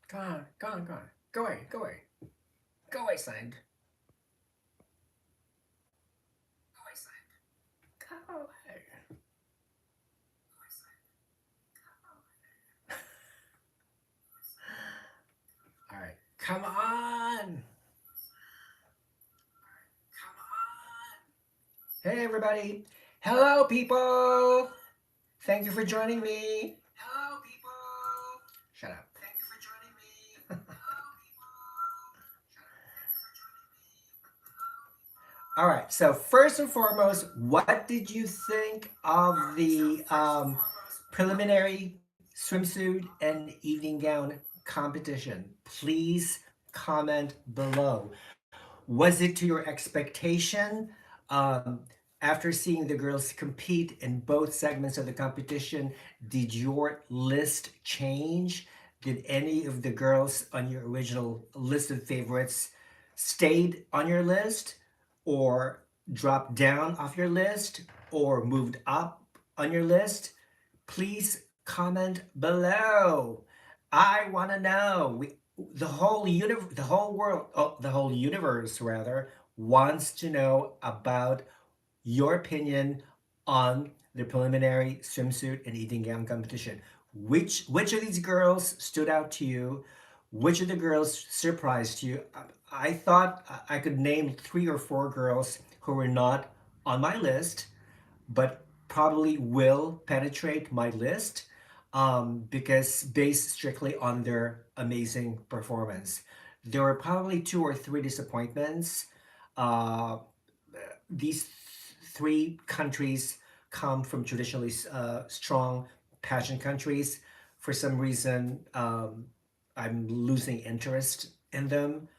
Go on, go on, go on. Go away, go away. Go away, Sand. Go away, Sand. Go away. All right. Come on. Come on. Hey, everybody. Hello, people. Thank you for joining me. Hello, people. Shut up. Thank you for joining me. Hello, people. All right. So first and foremost, what did you think of the preliminary swimsuit and evening gown competition? Please comment below. Was it to your expectation? Um, After seeing the girls compete in both segments of the competition, did your list change? Did any of the girls on your original list of favorites stayed on your list, or dropped down off your list, or moved up on your list? Please comment below. I want to know. The whole world, oh, the whole universe rather, wants to know about your opinion on the preliminary swimsuit and evening gown competition. Which of these girls stood out to you? Which of the girls surprised you? I thought I could name 3 or 4 girls who were not on my list, but probably will penetrate my list, because based strictly on their amazing performance. There were probably 2 or 3 disappointments. Uh, these 3 countries come from traditionally strong pageant countries. For some reason, I'm losing interest in them.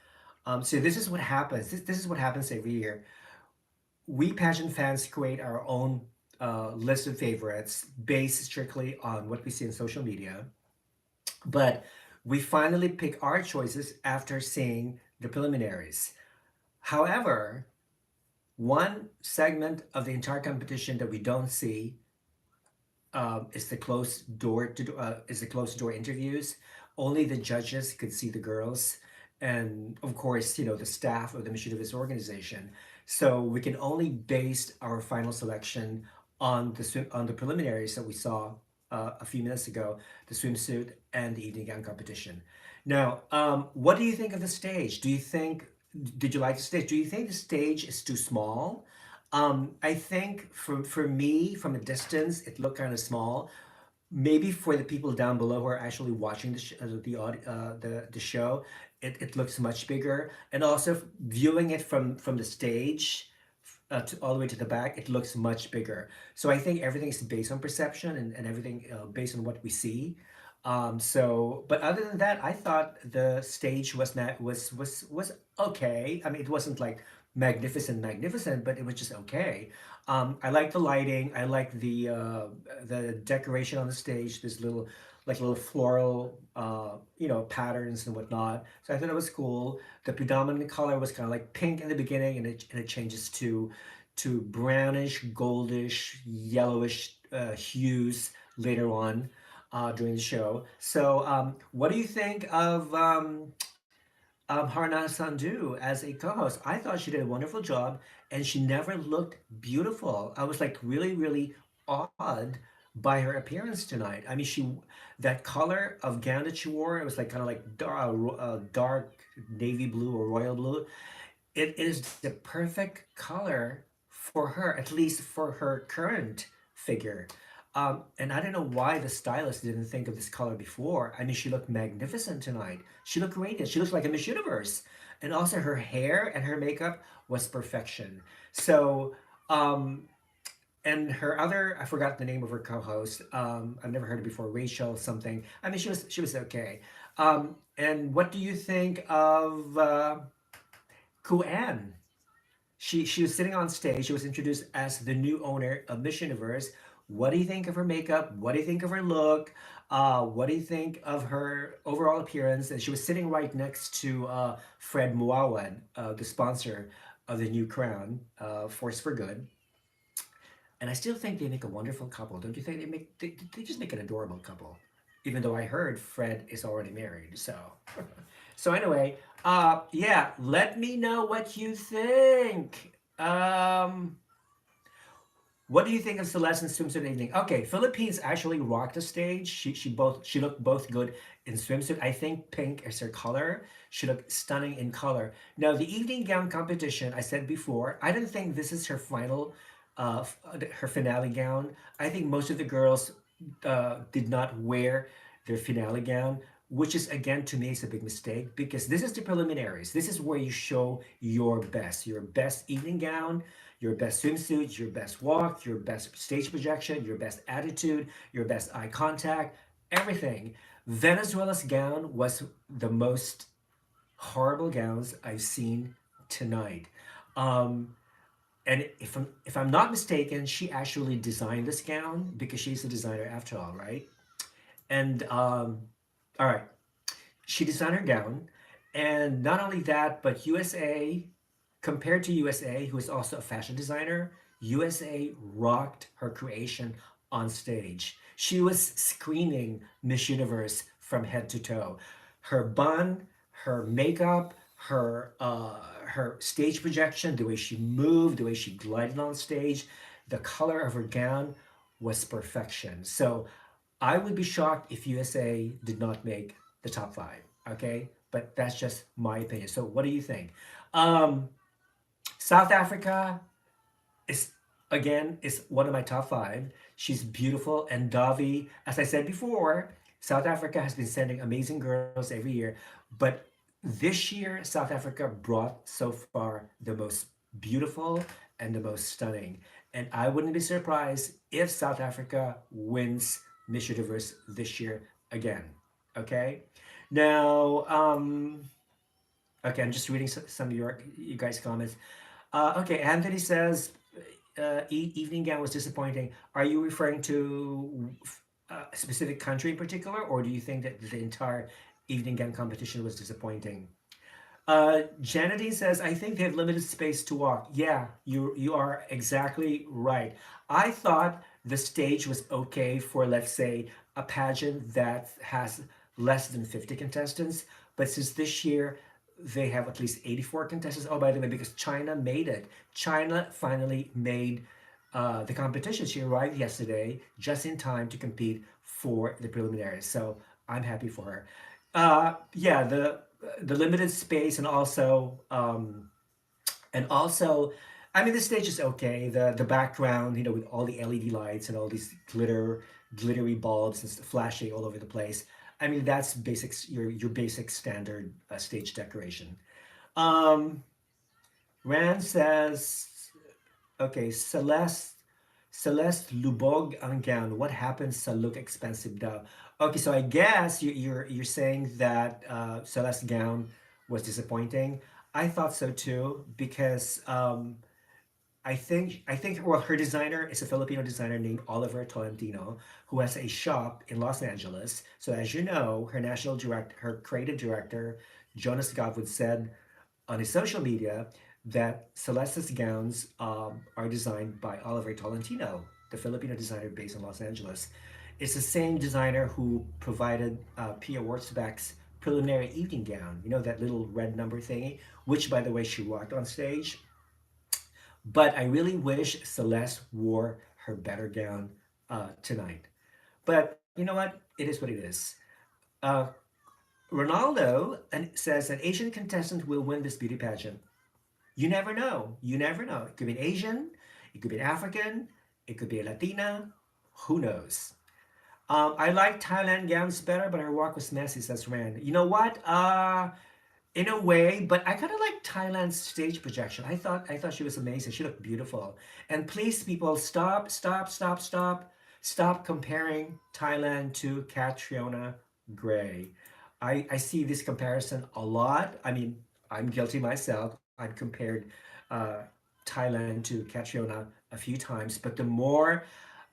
So this is what happens. This is what happens every year. We pageant fans create our own list of favorites based strictly on what we see in social media, but we finally pick our choices after seeing the preliminaries. However, one segment of the entire competition that we don't see is the closed door interviews. Only the judges could see the girls, and of course, the staff of the Miss Universe organization. So we can only base our final selection on the preliminaries that we saw a few minutes ago, the swimsuit and the evening gown competition. Now, what do you think of the stage? Did you like the stage? Do you think the stage is too small? I think for me, from a distance, it looked kind of small. Maybe for the people down below who are actually watching the show, it looks much bigger. And also viewing it from the stage all the way to the back, it looks much bigger. So I think everything is based on perception, and everything based on what we see. But other than that, I thought the stage was okay. I mean, it wasn't like magnificent, but it was just okay. I like the lighting. I like the decoration on the stage. This little floral, patterns and whatnot. So I thought it was cool. The predominant color was kind of like pink in the beginning, and it changes to brownish, goldish, yellowish hues later on during the show. So, what do you think of Harna Sandhu as a co-host? I thought she did a wonderful job, and she never looked beautiful. I was like really, really awed by her appearance tonight. I mean, that color of gown that she wore, it was like kind of like dark navy blue or royal blue. It is the perfect color for her, at least for her current figure. And I don't know why the stylist didn't think of this color before. I mean, she looked magnificent tonight. She looked radiant. She looked like a Miss Universe. And also her hair and her makeup was perfection. So, um, and her other, I forgot the name of her co-host. I've never heard it before. Rachel something. I mean, she was okay. And what do you think of Kuan? She was sitting on stage. She was introduced as the new owner of Miss Universe. What do you think of her makeup? What do you think of her look? What do you think of her overall appearance? And she was sitting right next to Fred Muawan, the sponsor of the new crown, Force for Good. And I still think they make a wonderful couple. Don't you think they just make an adorable couple? even though I heard Fred is already married. So, so anyway, yeah, let me know what you think. What do you think of Celeste's swimsuit evening? Okay, Philippines actually rocked the stage. She looked both good in swimsuit. I think pink is her color. She looked stunning in color. Now the evening gown competition, I said before, I don't think this is her final, her finale gown. I think most of the girls did not wear their finale gown, which is again to me is a big mistake because this is the preliminaries. This is where you show your best evening gown, your best swimsuit, your best walk, your best stage projection, your best attitude, your best eye contact, everything. Venezuela's gown was the most horrible gowns I've seen tonight. Um, and if I'm not mistaken, she actually designed this gown because she's a designer after all, right? And all right, she designed her gown, and not only that, but USA, compared to USA, who is also a fashion designer, USA rocked her creation on stage. She was screaming Miss Universe from head to toe. Her bun, her makeup, her stage projection, the way she moved, the way she glided on stage, the color of her gown was perfection. So I would be shocked if USA did not make the top five. Okay, but that's just my opinion. So what do you think? Um, South Africa is again is one of my top five. She's beautiful, and Davi, as I said before, South Africa has been sending amazing girls every year, but this year South Africa brought so far the most beautiful and the most stunning. And I wouldn't be surprised if South Africa wins Miss Universe this year again. Okay, now okay, I'm just reading some of you guys' comments. Okay, Anthony says evening gown was disappointing. Are you referring to a specific country in particular, or do you think that the entire evening gown competition was disappointing? Janity says, I think they have limited space to walk. Yeah, you are exactly right. I thought the stage was okay for, let's say, a pageant that has less than 50 contestants, but since this year they have at least 84 contestants. Oh, by the way, because China made it. China finally made the competition. She arrived yesterday just in time to compete for the preliminaries. So I'm happy for her. Yeah, the limited space and also, I mean the stage is okay. The background, with all the LED lights and all these glittery bulbs and flashing all over the place. I mean that's your basic standard stage decoration. Um, Rand says, okay, Celeste Lubog ang gown. What happens sa look expensive daw? Okay, so I guess you're saying that Celeste's gown was disappointing. I thought so too because I think well her designer is a Filipino designer named Oliver Tolentino who has a shop in Los Angeles. So as you know, her creative director Jonas Godwood said on his social media that Celeste's gowns are designed by Oliver Tolentino, the Filipino designer based in Los Angeles. It's the same designer who provided Pia Wurtzbach's preliminary evening gown, that little red number thingy, which, by the way, she rocked on stage. But I really wish Celeste wore her better gown tonight. But you know what? It is what it is. Uh, Ronaldo says an Asian contestant will win this beauty pageant. You never know. You never know. It could be an Asian, it could be an African, it could be a Latina. Who knows? I like Thailand gowns better, but her walk was messy, says Rand. You know what? In a way, but I kind of like Thailand's stage projection. I thought she was amazing. She looked beautiful. And please, people, stop comparing Thailand to Catriona Gray. I see this comparison a lot. I mean, I'm guilty myself. I've compared uh, Thailand to Catriona a few times, but the more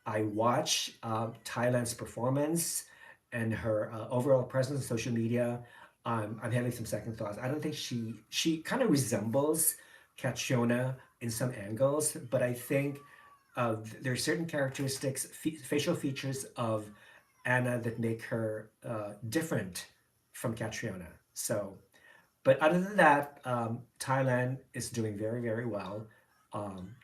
I watch Thailand's performance and her overall presence on social media, I'm having some second thoughts. I don't think she kind of resembles Catriona in some angles, but I think there are certain characteristics, facial features of Anna that make her different from Catriona. So, but other than that, Thailand is doing very, very well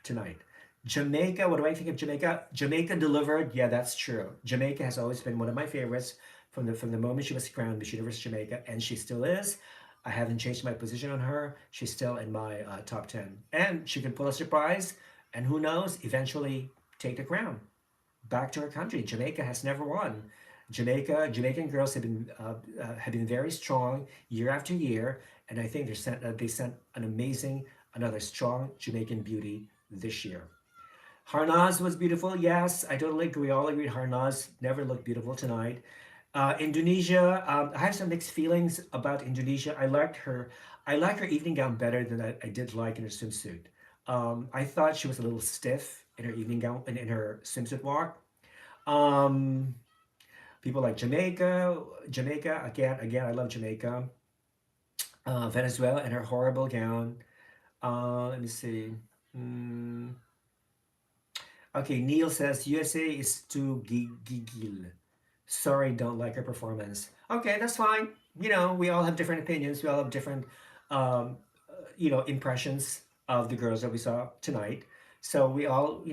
tonight. Jamaica, what do I think of Jamaica? Jamaica delivered. Yeah, that's true. Jamaica has always been one of my favorites from the moment she was crowned Miss Universe Jamaica, and she still is. I haven't changed my position on her. She's still in my top 10. And she could pull a surprise, and who knows, eventually take the crown back to her country. Jamaica has never won. Jamaican girls have been very strong year after year, and I think they sent an amazing, another strong Jamaican beauty this year. Harnaz was beautiful. Yes, I totally agree. We all agreed Harnaz never looked beautiful tonight. Indonesia, I have some mixed feelings about Indonesia. I liked her. I like her evening gown better than I did like in her swimsuit. I thought she was a little stiff in her evening gown and in her swimsuit walk. Um, People like Jamaica again. I love Jamaica. Venezuela and her horrible gown. Let me see. Mm, okay, Neil says USA is too gigil. Sorry, don't like her performance. Okay, that's fine. We all have different opinions. We all have different, impressions of the girls that we saw tonight. So we all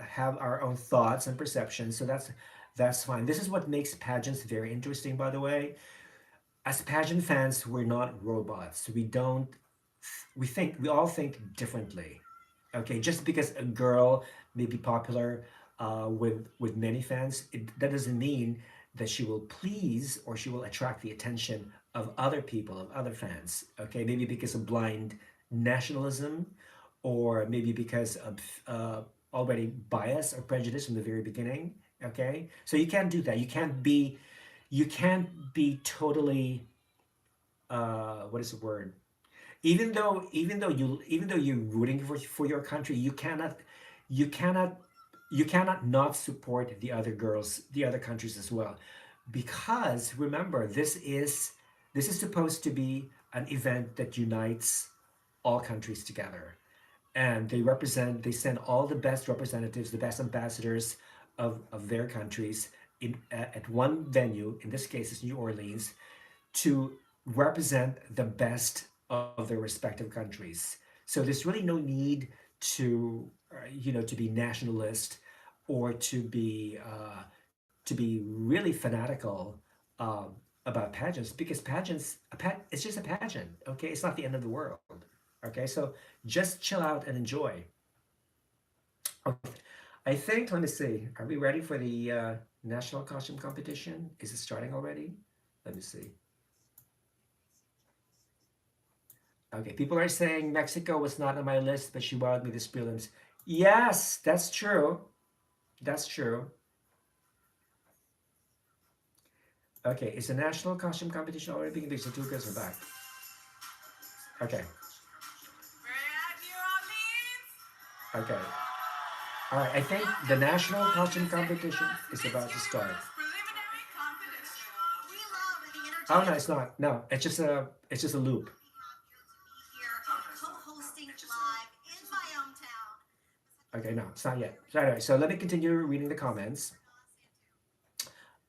have our own thoughts and perceptions. So that's fine. This is what makes pageants very interesting, by the way. As pageant fans, we're not robots. We all think differently. Okay, just because a girl may be popular with many fans, that doesn't mean that she will please or she will attract the attention of other people, of other fans. Okay, maybe because of blind nationalism, or maybe because of already bias or prejudice from the very beginning. Okay, so you can't do that. You can't be totally what is the word? Even though you're rooting for your country, you cannot you cannot not support the other countries as well, because remember, this is supposed to be an event that unites all countries together, and they send all the best representatives, the best ambassadors of their countries at one venue. In this case, it's New Orleans, to represent the best of their respective countries. So there's really no need to be nationalist, or to be really fanatical about pageants, because it's just a pageant. Okay, it's not the end of the world. Okay, so just chill out and enjoy. Okay, I think. Let me see. Are we ready for the national costume competition? Is it starting already? Let me see. Okay, people are saying Mexico was not on my list, but she wowed me this prelims. Yes, that's true. That's true. Okay, is the national costume competition already beginning? These two girls are back. Okay, okay. All right, I think the national costume competition is about to start. Oh no, it's not. No, it's just a loop. Okay, no, it's not yet. So anyway, so let me continue reading the comments.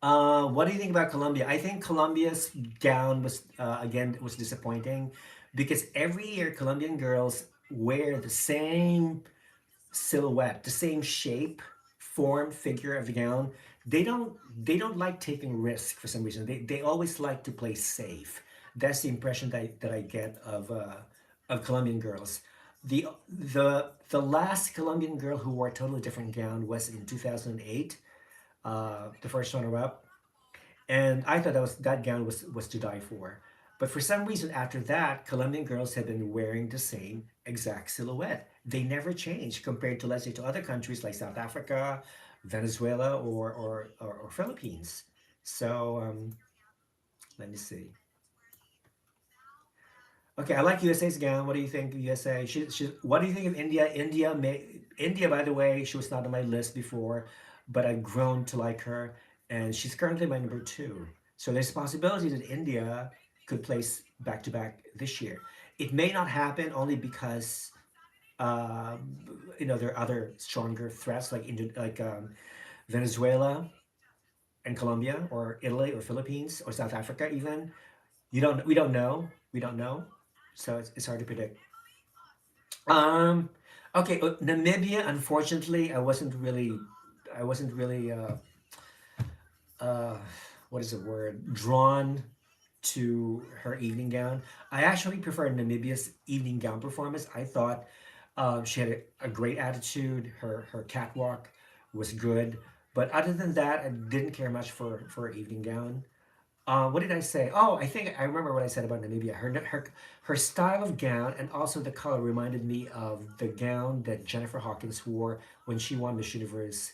What do you think about Colombia? I think Colombia's gown was disappointing, because every year Colombian girls wear the same silhouette, the same shape, form, figure of the gown. They don't like taking risk for some reason. They always like to play safe. That's the impression that I get of Colombian girls. The last Colombian girl who wore a totally different gown was in 2008, the first runner up, and I thought that gown was to die for. But for some reason, after that, Colombian girls have been wearing the same exact silhouette. They never change compared to, let's say, to other countries like South Africa, Venezuela, or Philippines. So let me see. Okay, I like USA's gown. What do you think of USA? What do you think of India? India, by the way, she was not on my list before, but I've grown to like her, and she's currently my number two. So there's a possibility that India could place back to back this year. It may not happen, only because uh, there are other stronger threats like Venezuela. in Colombia or Italy or Philippines or South Africa even. We don't know. So it's hard to predict. Um, okay, Namibia. Unfortunately, I wasn't really uh, what is the word? Drawn to her evening gown. I actually prefer Namibia's evening gown performance. I thought she had a great attitude. Her catwalk was good, but other than that, I didn't care much for her evening gown. What did I say? Oh, I think I remember what I said about Namibia. Her style of gown and also the color reminded me of the gown that Jennifer Hawkins wore when she won Miss Universe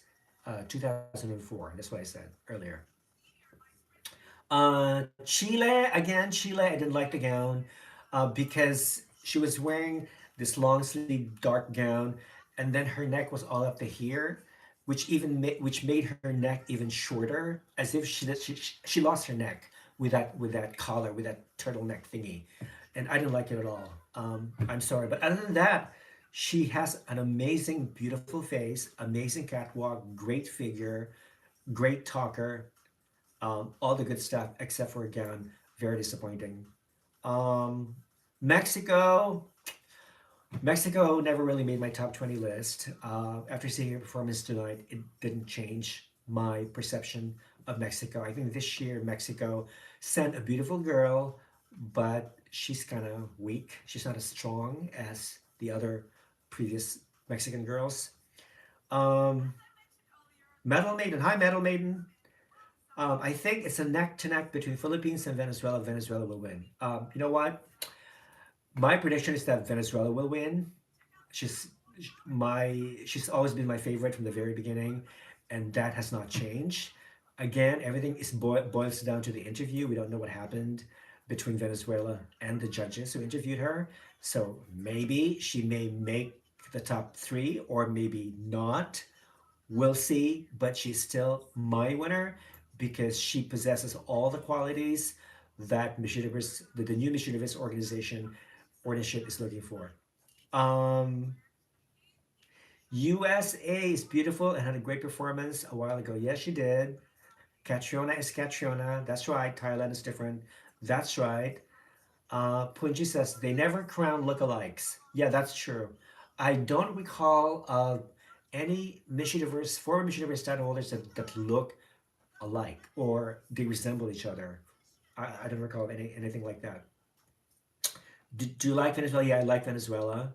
2004. That's what I said earlier. Chile, again, Chile, I didn't like the gown because she was wearing this long sleeve dark gown, and then her neck was all up to here, which made her neck even shorter, as if she lost her neck with that collar, with that turtleneck thingy, and I didn't like it at all. I'm sorry, but other than that, she has an amazing, beautiful face, amazing catwalk, great figure, great talker, all the good stuff except for again, very disappointing. Um, Mexico, Mexico never really made my top 20 list. After seeing her performance tonight, it didn't change my perception of Mexico. I think this year Mexico sent a beautiful girl, but she's kind of weak. She's not as strong as the other previous Mexican girls. Um, Metal Maiden, hi Metal Maiden. I think it's a neck to neck between Philippines and Venezuela. Venezuela will win. You know what? My prediction is that Venezuela will win. She's she's always been my favorite from the very beginning, and that has not changed. Again, everything boils down to the interview. We don't know what happened between Venezuela and the judges who interviewed her. So maybe she may make the top three, or maybe not. We'll see, but she's still my winner because she possesses all the qualities that Miss Universe, the new Miss Universe organization is looking for. Um, USA is beautiful and had a great performance a while ago. Yes, she did. Catriona is Catriona. That's right. Thailand is different. That's right. Punji says they never crown lookalikes. Yeah, that's true. I don't recall any Miss Universe, former Miss Universe title holders that look alike or they resemble each other. I don't recall anything like that. Do you like Venezuela? Yeah, I like Venezuela.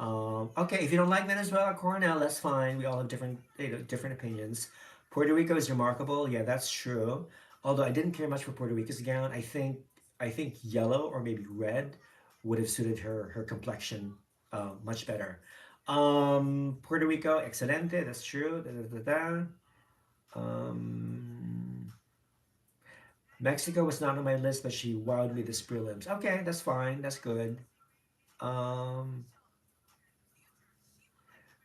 Okay, if you don't like Venezuela, Coronel, that's fine. We all have different opinions. Puerto Rico is remarkable. Yeah, that's true. Although I didn't care much for Puerto Rico's gown. I think yellow or maybe red would have suited her complexion much better. Puerto Rico, excelente. That's true. Da, da, da, da. Um, Mexico was not on my list, but she wowed me this prelims. Okay, that's fine. That's good. Um,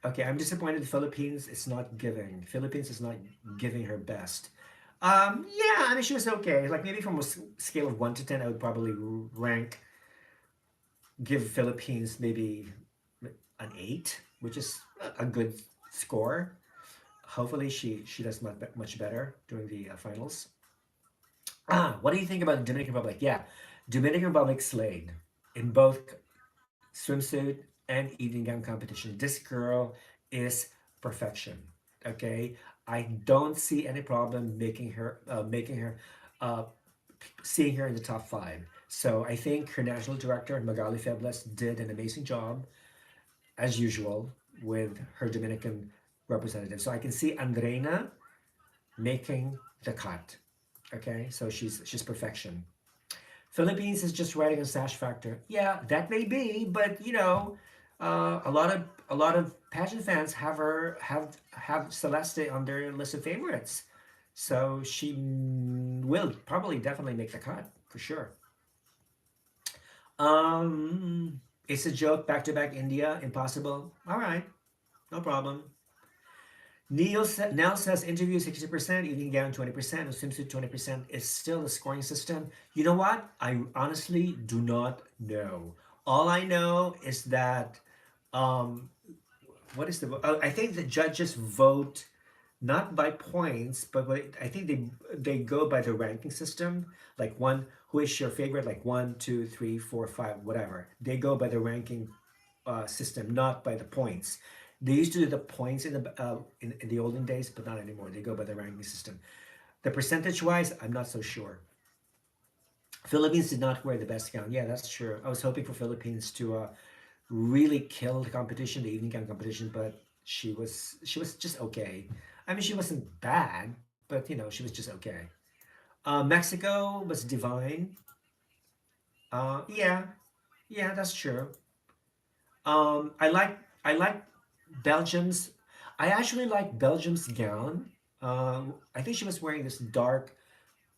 okay, I'm disappointed. Philippines is not giving. Philippines is not giving her best. Yeah, I mean she was okay. Like maybe from a scale of 1 to 10, I would probably rank give Philippines maybe an 8, which is a good score. Hopefully she does much better during the finals. What do you think about the Dominican Republic? Yeah, Dominican Republic slayed in both swimsuit and evening gown competition. This girl is perfection. Okay, I don't see any problem making her uh, seeing her in the top five. So I think her national director Magali Febles did an amazing job as usual with her Dominican representative. So I can see Andreina making the cut. Okay, so she's perfection. Philippines is just riding a sash factor. Yeah, that may be, but a lot of pageant fans have Celeste on their list of favorites, so she will probably definitely make the cut for sure. It's a joke. Back to back India, impossible. All right, no problem. Nell says interview 60%, evening gown 20%, and swimsuit 20% is still the scoring system. You know what? I honestly do not know. All I know is that um, what is the? I think the judges vote. not by points, but I think they go by the ranking system. Like one, who is your favorite? Like one, two, three, four, five, whatever. They go by the ranking system, not by the points. They used to do the points in the olden days, but not anymore. They go by the ranking system. The percentage wise, I'm not so sure. Philippines did not wear the best gown. Yeah, that's true. I was hoping for Philippines to really kill the competition, the evening gown competition, but she was just okay. I mean, she wasn't bad, but she was just okay. Mexico was divine. Yeah, yeah, that's true. I like Belgium's. I actually like Belgium's gown. I think she was wearing this dark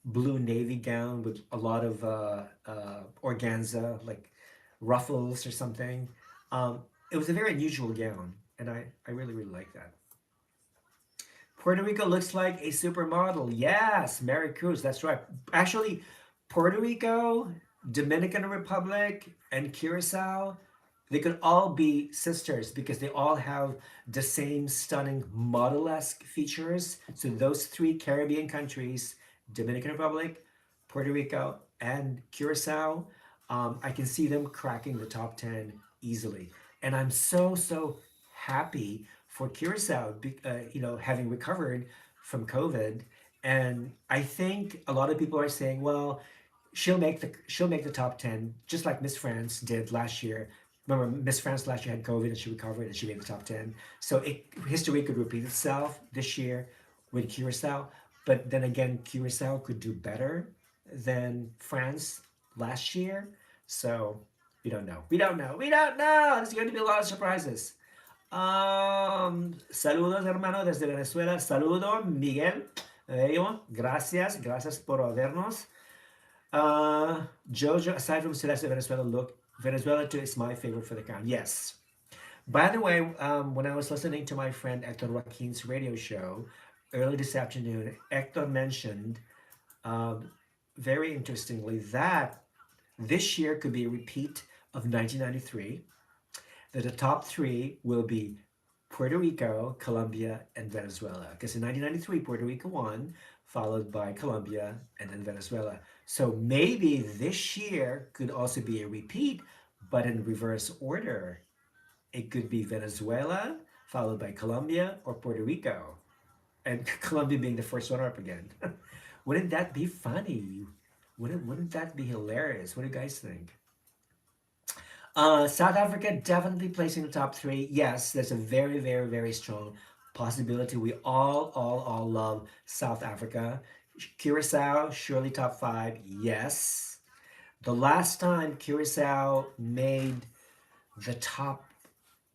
blue navy gown with a lot of organza, like ruffles or something. It was a very unusual gown, and I really, really like that. Puerto Rico looks like a supermodel. Yes, Mary Cruz, that's right. Actually, Puerto Rico, Dominican Republic, and Curacao, they could all be sisters because they all have the same stunning model-esque features. So those three Caribbean countries, Dominican Republic, Puerto Rico, and Curacao, I can see them cracking the top 10 easily. And I'm so, so happy for Curacao, having recovered from COVID. And I think a lot of people are saying, well, she'll make the top 10 just like Miss France did last year. Remember, Miss France last year had COVID and she recovered and she made the top 10. So history could repeat itself this year with Curacao. But then again, Curacao could do better than France last year. So we don't know. We don't know. We don't know. There's going to be a lot of surprises. Saludos, hermano, desde Venezuela. Saludo, Miguel. Gracias por vernos. Jojo, aside from Celeste Venezuela, look, Venezuela too is my favorite for the count. Yes. By the way, when I was listening to my friend Hector Joaquin's radio show early this afternoon, Hector mentioned, um, very interestingly, that this year could be a repeat of 1993, that the top three will be Puerto Rico, Colombia, and Venezuela. Because in 1993, Puerto Rico won, followed by Colombia and then Venezuela. So maybe this year could also be a repeat, but in reverse order. It could be Venezuela, followed by Colombia or Puerto Rico, and Colombia being the first runner up again. Wouldn't that be funny? Wouldn't that be hilarious? What do you guys think? South Africa definitely placing the top three. Yes, there's a very, very, very strong possibility. We all love South Africa. Curacao, surely top five. Yes. The last time Curacao made the top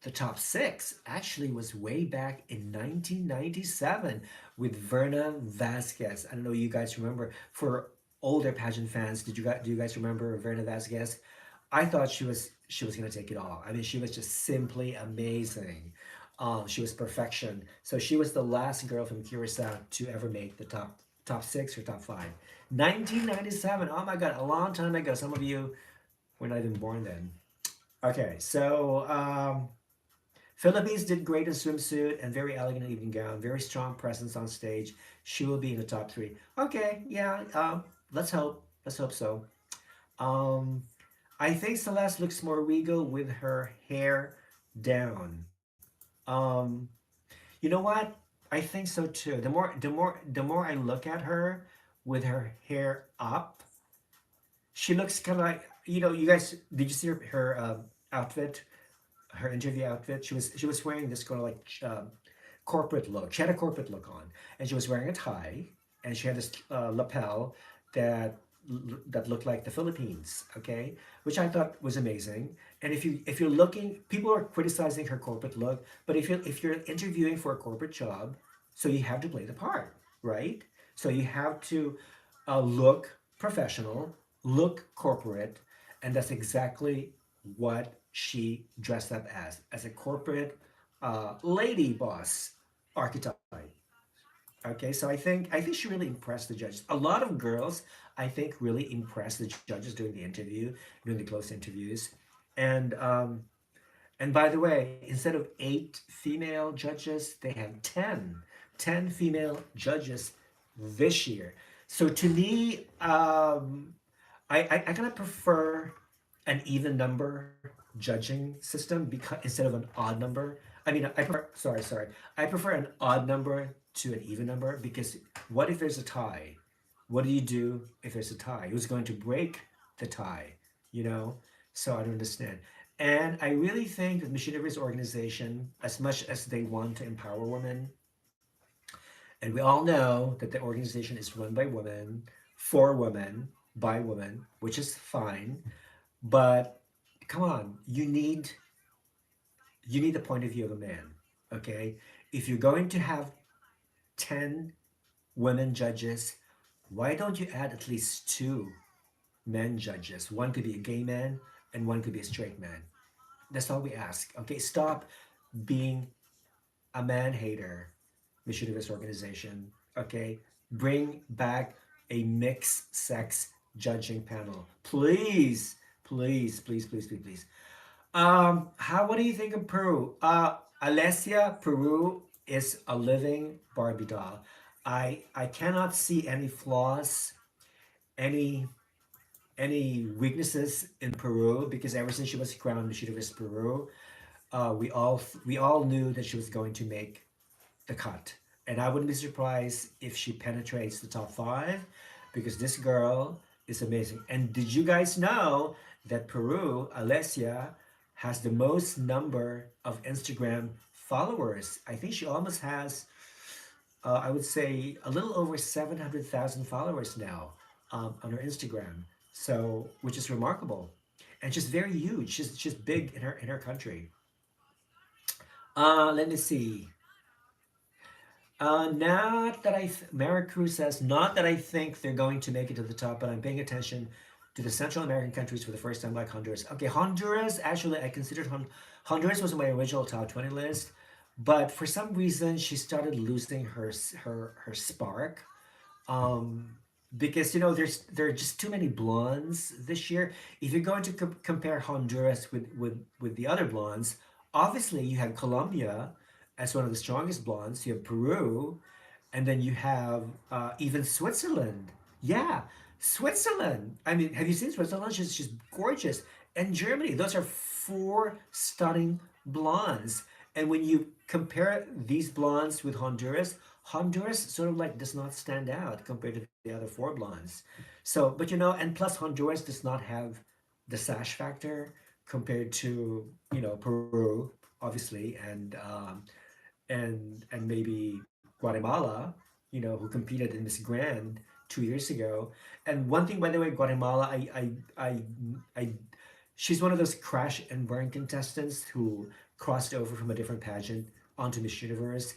the top six actually was way back in 1997 with Verna Vasquez. I don't know you guys remember. For older pageant fans, do you guys remember Verna Vasquez? I thought she was gonna take it all. I mean, she was just simply amazing. She was perfection. So she was the last girl from Curacao to ever make the top six or top five. 1997. Oh my God, a long time ago. Some of you were not even born then. Okay, so Philippines did great in swimsuit and very elegant evening gown. Very strong presence on stage. She will be in the top three. Okay, yeah. Let's hope. Let's hope so. Um, I think Celeste looks more regal with her hair down. Um, you know what? I think so too. The more I look at her with her hair up, she looks kind of like, you guys, did you see her outfit, her interview outfit? She was wearing this kind of like corporate look. She had a corporate look on, and she was wearing a tie, and she had this lapel that that looked like the Philippines. Okay, which I thought was amazing. And if you're looking, people are criticizing her corporate look, but if you're interviewing for a corporate job, so you have to play the part, right? So you have to look professional, look corporate, and that's exactly what she dressed up as a corporate lady boss archetype. Okay, so I think she really impressed the judges. A lot of girls, I think, really impressed the judges during the interview, during the close interviews, and by the way, instead of 8 female judges, they had 10. 10 female judges this year. So to me, I kind of prefer an even number judging system because instead of an odd number. I mean, I prefer, sorry. I prefer an odd number to an even number because what if there's a tie? What do you do if there's a tie? Who's going to break the tie? You know? So I don't understand. And I really think that Miss Universe organization, as much as they want to empower women, and we all know that the organization is run by women, for women, by women, which is fine. But come on, you need the point of view of a man. Okay? If you're going to have 10 women judges, why don't you add at least two men judges? One could be a gay man and one could be a straight man. That's all we ask. Okay, stop being a man hater, Miss Universe organization. Okay, bring back a mixed sex judging panel, please, please, please, please, please, please. How? What do you think of Peru? Alessia Peru is a living Barbie doll. I cannot see any flaws, any weaknesses in Peru because ever since she was crowned Miss Universe Peru, we all knew that she was going to make the cut. And I wouldn't be surprised if she penetrates the top five because this girl is amazing. And did you guys know that Peru, Alessia, has the most number of Instagram followers? I think she almost has, I would say, a little over 700,000 followers now on her Instagram. So, which is remarkable. And she's very huge. She's big in her country. Let me see. Not that Mara Cruz says, not that I think they're going to make it to the top, but I'm paying attention to the Central American countries for the first time, like Honduras. Okay, Honduras, actually, I considered Honduras was on my original top 20 list, but for some reason, she started losing her spark. Um, because there are just too many blondes this year. If you're going to compare Honduras with the other blondes, obviously you have Colombia as one of the strongest blondes. You have Peru, and then you have even Switzerland. Yeah, Switzerland. I mean, have you seen Switzerland? She's gorgeous. And Germany. Those are four stunning blondes. And when you compare these blondes with Honduras, Honduras sort of like does not stand out compared to the other four blondes. So, but and plus Honduras does not have the sash factor compared to Peru, obviously, and maybe Guatemala, who competed in Miss Grand 2 years ago. And one thing, by the way, Guatemala, I she's one of those crash and burn contestants who crossed over from a different pageant onto Miss Universe.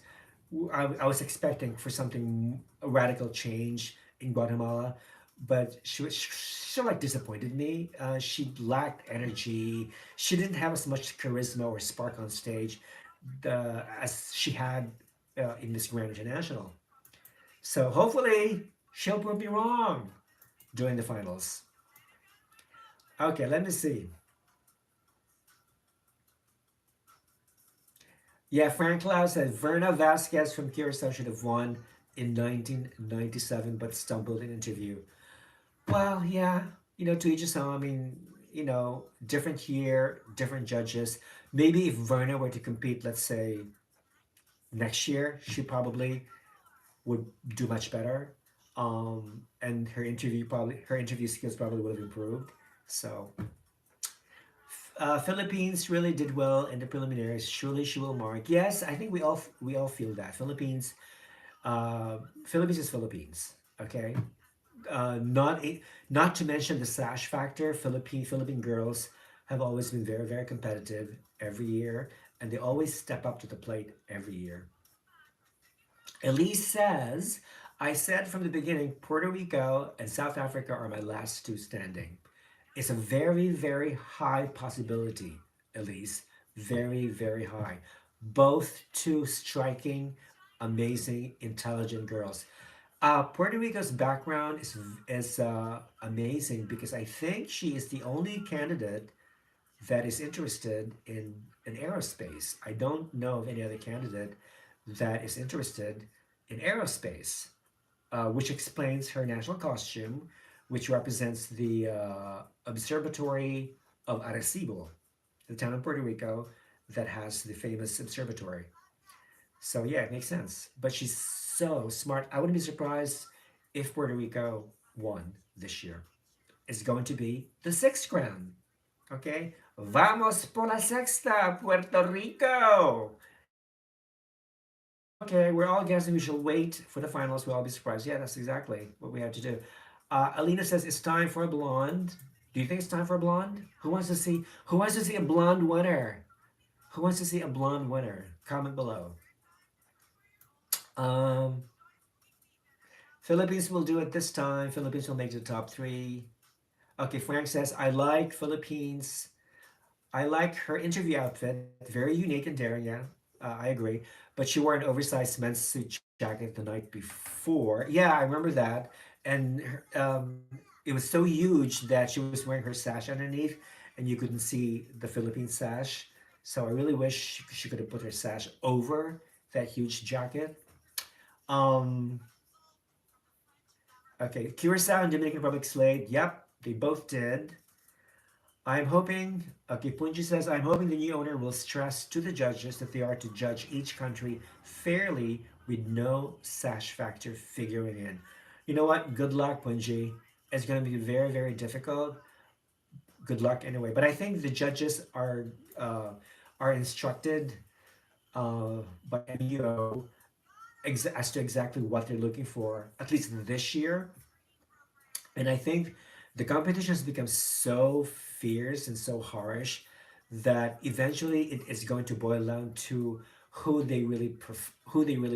I was expecting for something a radical change in Guatemala, but she like disappointed me. She lacked energy. She didn't have as much charisma or spark on stage as she had in Miss Grand International. So hopefully she'll prove me wrong during the finals. Okay, let me see. Yeah, Frank Lau said Verna Vasquez from Curacao should have won in 1997 but stumbled in interview. Well, yeah, to each his own. I mean, different year, different judges. Maybe if Verna were to compete, let's say next year, she probably would do much better. And her interview skills probably would have improved. So Philippines really did well in the preliminaries. Surely she will mark. Yes, I think we all feel that Philippines is Philippines. Okay, not to mention the sash factor. Philippine girls have always been very very competitive every year, and they always step up to the plate every year. Elise says, "I said from the beginning, Puerto Rico and South Africa are my last two standing. It's a very, very high possibility, Elise. Very, very high. Both two striking, amazing, intelligent girls. Puerto Rico's background is amazing because I think she is the only candidate that is interested in aerospace. I don't know of any other candidate that is interested in aerospace, which explains her national costume, which represents the observatory of Arecibo, the town in Puerto Rico that has the famous observatory. So yeah, it makes sense. But she's so smart. I wouldn't be surprised if Puerto Rico won this year. It's going to be the sixth crown. Okay? Vamos por la sexta, Puerto Rico! Okay, we're all guessing we shall wait for the finals. We'll all be surprised. Yeah, that's exactly what we have to do. Alina says it's time for a blonde. Do you think it's time for a blonde? Who wants to see a blonde winner? Who wants to see a blonde winner? Comment below. Um, Philippines will do it this time. Philippines will make the top three. Okay, Frank says I like Philippines. I like her interview outfit. Very unique and daring. Yeah, I agree. But she wore an oversized men's suit jacket the night before. Yeah, I remember that. And it was so huge that she was wearing her sash underneath, and you couldn't see the Philippine sash. So I really wish she could have put her sash over that huge jacket. Um, okay, Curacao and Dominican Republic slayed. Yep, they both did. I'm hoping, okay, Punji says, I'm hoping the new owner will stress to the judges that they are to judge each country fairly with no sash factor figuring in. You know what? Good luck, Punji. It's going to be very, very difficult. Good luck anyway. But I think the judges are instructed by MUO as to exactly what they're looking for, at least this year. And I think the competition has become so fierce and so harsh that eventually it is going to boil down to who they really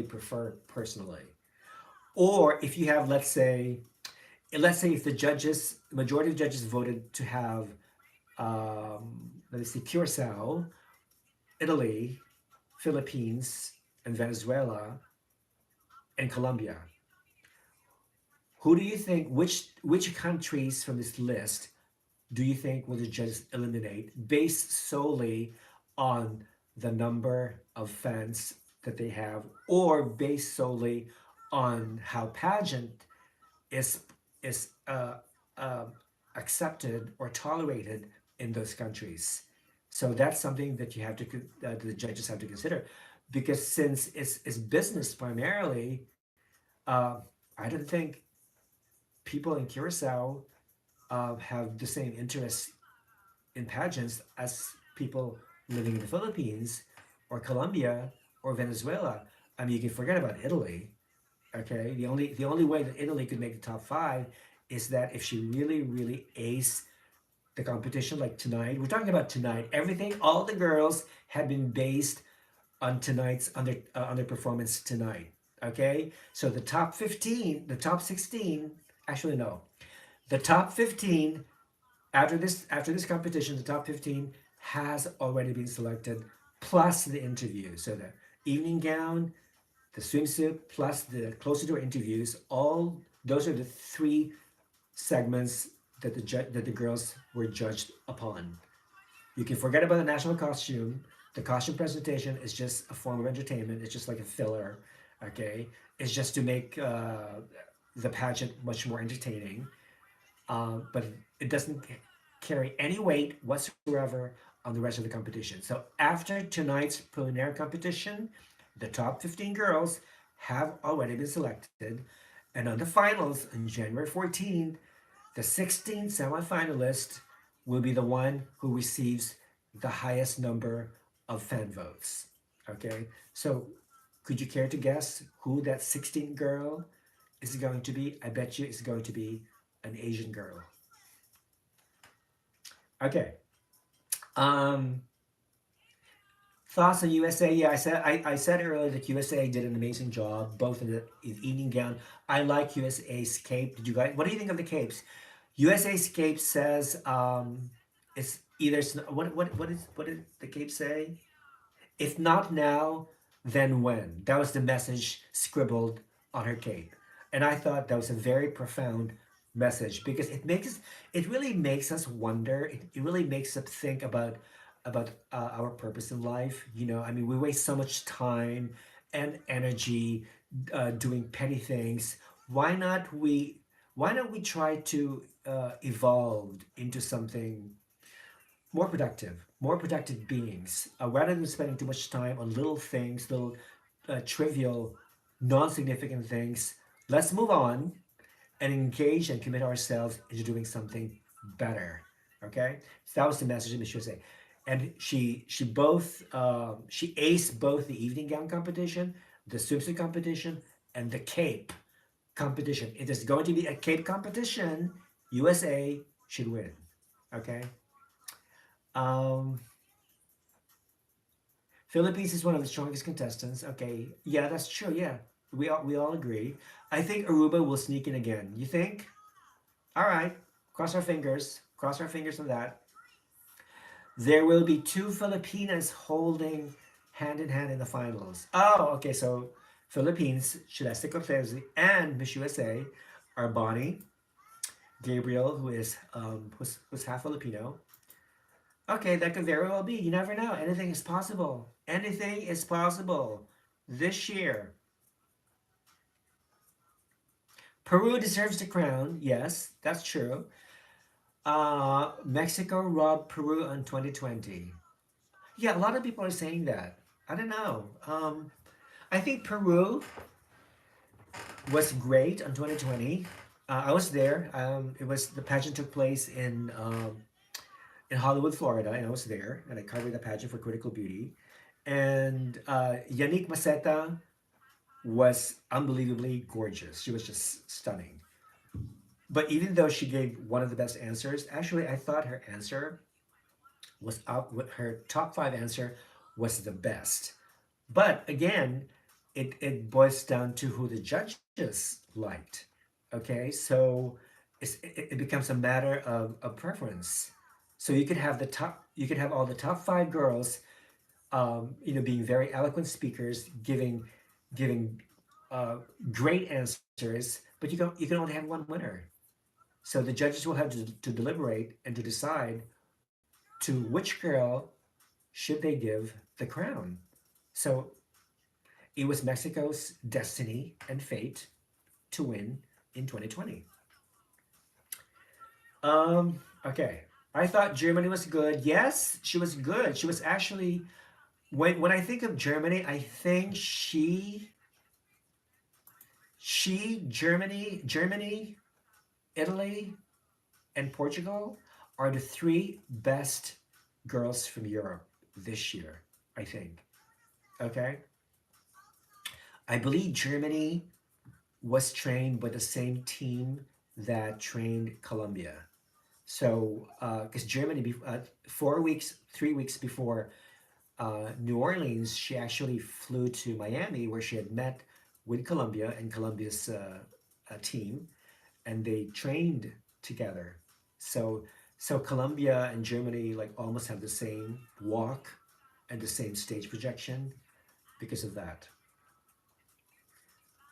prefer personally. Or if you have, let's say if the judges, majority of judges voted to have, let me see, Curacao, Italy, Philippines, and Venezuela, and Colombia. Who do you think? Which countries from this list do you think will the judges eliminate based solely on the number of fans that they have, or based solely on how pageant is is accepted or tolerated in those countries? So that's something that you have to the judges have to consider, because since it's business primarily, uh, I don't think people in Curacao have the same interest in pageants as people living in the Philippines or Colombia or Venezuela. I mean, you can forget about Italy. Okay, the only way that Italy could make the top five is that if she really ace the competition like tonight. We're talking about tonight. Everything, all the girls had been based on tonight's underperformance tonight. Okay, so the top 15, the top 16, actually no, the top 15 after this competition, the top 15 has already been selected, plus the interview. So the evening gown, the swimsuit, plus the closer door interviews. All those are the three segments that the girls were judged upon. You can forget about the national costume. The costume presentation is just a form of entertainment. It's just like a filler. Okay, it's just to make the pageant much more entertaining, but it doesn't carry any weight whatsoever on the rest of the competition. So after tonight's preliminary competition, the top 15 girls have already been selected, and on the finals on January 14th, the 16 semifinalist will be the one who receives the highest number of fan votes. Okay, so could you care to guess who that 16 girl is going to be? I bet you it's going to be an Asian girl. Okay. Um, Thoughts on USA? Yeah, I said earlier that USA did an amazing job, both in the evening gown. I like USA's cape. Did you guys? What do you think of the capes? USA's cape says it's either what did the cape say? If not now, then when? That was the message scribbled on her cape. And I thought that was a very profound message, because it really makes us wonder. It really makes us think about our purpose in life. I mean, we waste so much time and energy doing petty things. Why not we why not we try to evolve into something more productive beings, rather than spending too much time on little things, little trivial, non-significant things. Let's move on and engage and commit ourselves into doing something better. Okay, so that was the message that Miss say, and she aced both the evening gown competition, the swimsuit competition, and the cape competition. If there's going to be a cape competition, USA should win. Okay. Um, Philippines is one of the strongest contestants. Okay, yeah, that's true. Yeah, we all agree. I think Aruba will sneak in again. You think? All right, cross our fingers. Cross our fingers on that. There will be two Filipinas holding hand in hand in the finals. Oh, okay. So Philippines, Celeste Cortez and Miss USA are Bonnie, Gabriel, who's half Filipino. Okay, that could very well be. You never know. Anything is possible. Anything is possible. This year, Peru deserves the crown. Yes, that's true. Mexico robbed Peru in 2020. Yeah, a lot of people are saying that. I don't know. I think Peru was great in 2020. I was there. It was the pageant took place in Hollywood, Florida, and I was there, and I covered the pageant for Critical Beauty. And Yannick Maceta was unbelievably gorgeous. She was just stunning. But even though she gave one of the best answers, actually, I thought her answer was up with her top five answer was the best. But again, it boils down to who the judges liked. Okay, so it becomes a matter of preference. So you could have all the top five girls, being very eloquent speakers, giving uh, great answers, but you can only have one winner. So the judges will have to deliberate and to decide to which girl should they give the crown. So it was Mexico's destiny and fate to win in 2020. Okay. I thought Germany was good. Yes, she was good. She was actually when I think of Germany, I think Germany, Italy, and Portugal are the three best girls from Europe this year, I think. Okay? I believe Germany was trained by the same team that trained Colombia. So, because Germany, 4 weeks, 3 weeks before New Orleans, she actually flew to Miami where she had met with Colombia and Colombia's team, and they trained together. So, so Colombia and Germany like almost have the same walk and the same stage projection because of that.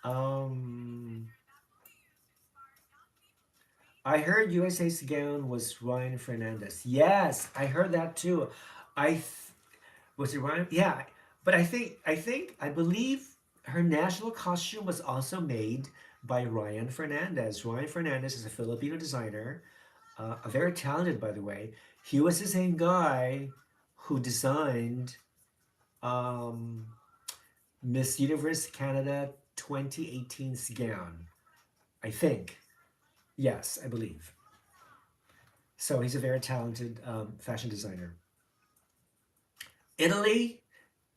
Um, I heard USA's gown was Ryan Fernandez. Yes, I heard that too. I th- was it Ryan? Yeah, but I believe her national costume was also made by Ryan Fernandez. Ryan Fernandez is a Filipino designer, a very talented, by the way. He was the same guy who designed um, Miss Universe Canada 2018's gown. I think. Yes, I believe. So he's a very talented fashion designer. Italy,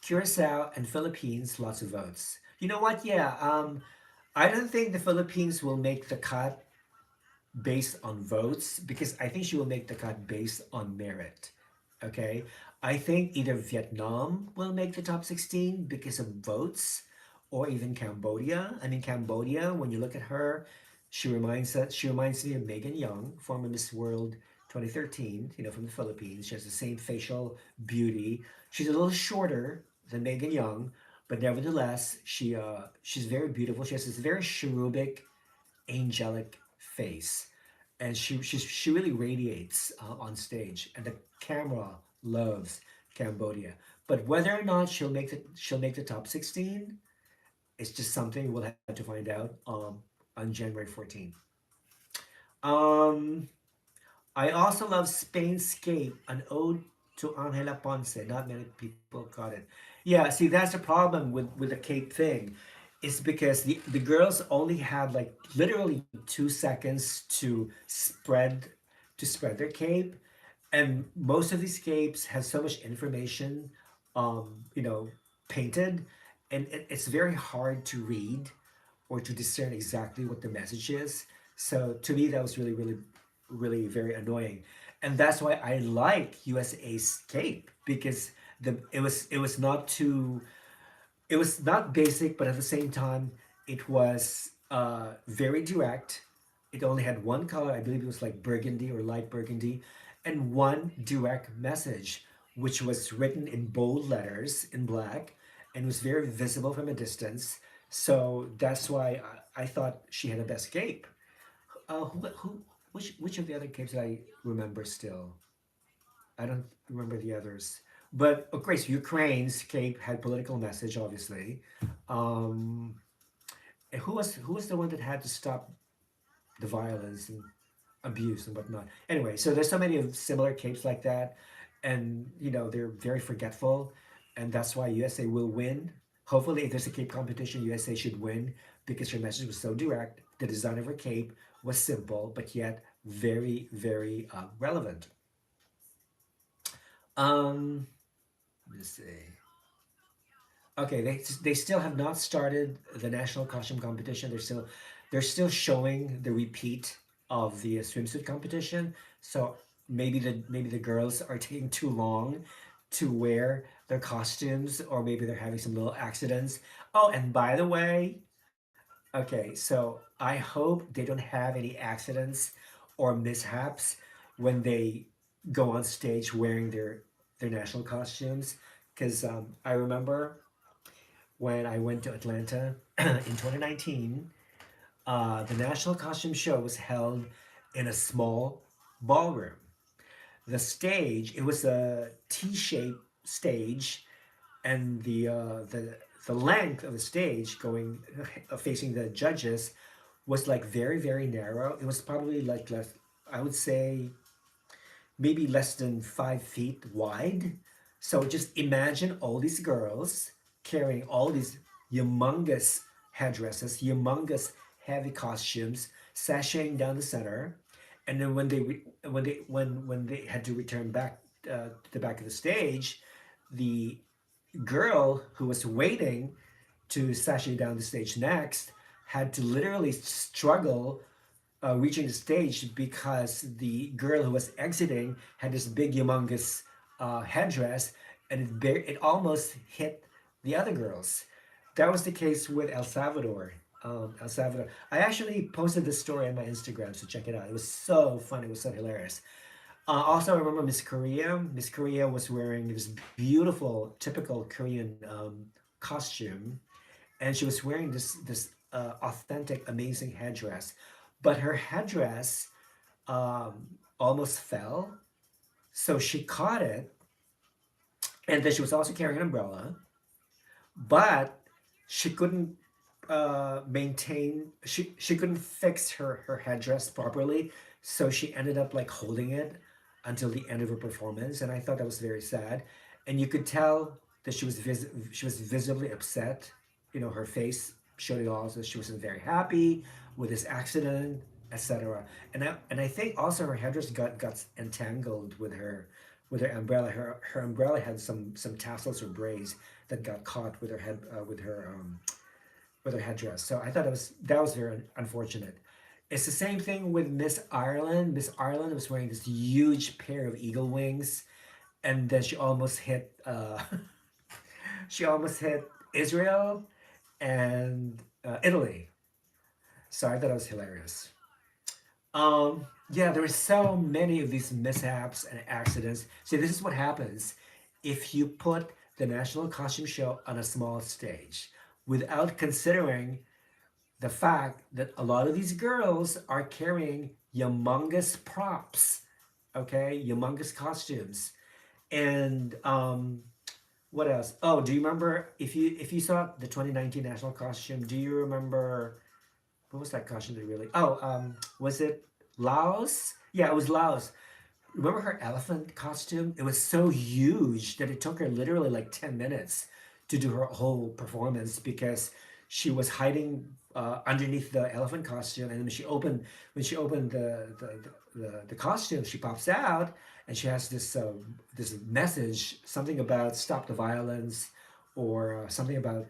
Curacao, and Philippines, lots of votes. You know what? Yeah, I don't think the Philippines will make the cut based on votes because I think she will make the cut based on merit. Okay, I think either Vietnam will make the top 16 because of votes, or even Cambodia. I mean, Cambodia. When you look at her, she reminds me of Megan Young, former Miss World 2013. From the Philippines. She has the same facial beauty. She's a little shorter than Megan Young, but nevertheless, she's very beautiful. She has this very cherubic, angelic face, and she really radiates on stage, and the camera loves Cambodia. But whether or not she'll make the top 16, It's just something we'll have to find out on January 14th. Um, I also love Spain's Scape, an ode to Angela Ponce. Not many people got it. Yeah, see, that's the problem with the Cape thing. It's because the girls only had like literally 2 seconds to spread their cape, and most of these capes have so much information, you know, painted, and it's very hard to read or to discern exactly what the message is. So to me, that was really very annoying, and that's why I like USA's cape because it was not too it was not basic, but at the same time, it was very direct. It only had one color, I believe it was like burgundy or light burgundy, and one direct message, which was written in bold letters in black and was very visible from a distance. So that's why I thought she had the best cape. Which of the other capes did I remember still? I don't remember the others. But of course, Ukraine's cape had political message, obviously. Um, and who was the one that had to stop the violence and abuse and whatnot? Anyway, so there's so many of similar capes like that, and you know they're very forgetful, and that's why USA will win. Hopefully, if there's a cape competition, USA should win because her message was so direct. The design of her cape was simple, but yet very relevant. Um, let's see. Okay, they still have not started the national costume competition. They're still showing the repeat of the swimsuit competition. So maybe the girls are taking too long to wear their costumes, or maybe they're having some little accidents. Oh, and by the way, okay, so I hope they don't have any accidents or mishaps when they go on stage wearing their national costumes, because I remember when I went to Atlanta in 2019, the National Costume Show was held in a small ballroom. The stage, it was a T-shaped stage, and the length of the stage going facing the judges was like very narrow. It was probably like less, I would say maybe less than 5 feet wide. So just imagine all these girls carrying all these humongous headdresses, humongous heavy costumes, sashaying down the center, and then when they had to return back to the back of the stage, the girl who was waiting to sashay down the stage next had to literally struggle reaching the stage because the girl who was exiting had this big, humongous headdress, and it almost hit the other girls. That was the case with El Salvador. El Salvador. I actually posted this story on my Instagram, so check it out. It was so fun. It was so hilarious. Also, I remember Miss Korea. Miss Korea was wearing this beautiful, typical Korean costume, and she was wearing this authentic, amazing headdress. But her headdress almost fell, so she caught it, and then she was also carrying an umbrella, but she couldn't maintain. She couldn't fix her headdress properly, so she ended up like holding it until the end of her performance, and I thought that was very sad. And you could tell that she was visibly upset. You know, her face showed it all, so she wasn't very happy with this accident, etc. And I think also her headdress got entangled with her umbrella. Her umbrella had some tassels or braids that got caught with her with her headdress. So I thought that was very unfortunate. It's the same thing with Miss Ireland. Miss Ireland was wearing this huge pair of eagle wings, and then she almost hit she almost hit Israel and Italy. So I thought it was hilarious. Yeah, there were so many of these mishaps and accidents. See, this is what happens if you put the National Costume Show on a small stage without considering the fact that a lot of these girls are carrying humongous props, okay, humongous costumes. And What else? Oh, do you remember if you saw the 2019 national costume? Do you remember what was that costume that really? Oh, was it Laos? Yeah, it was Laos. Remember her elephant costume? It was so huge that it took her literally like 10 minutes to do her whole performance because she was hiding underneath the elephant costume, and when she opened the costume, she pops out and she has this message, something about stop the violence, or something about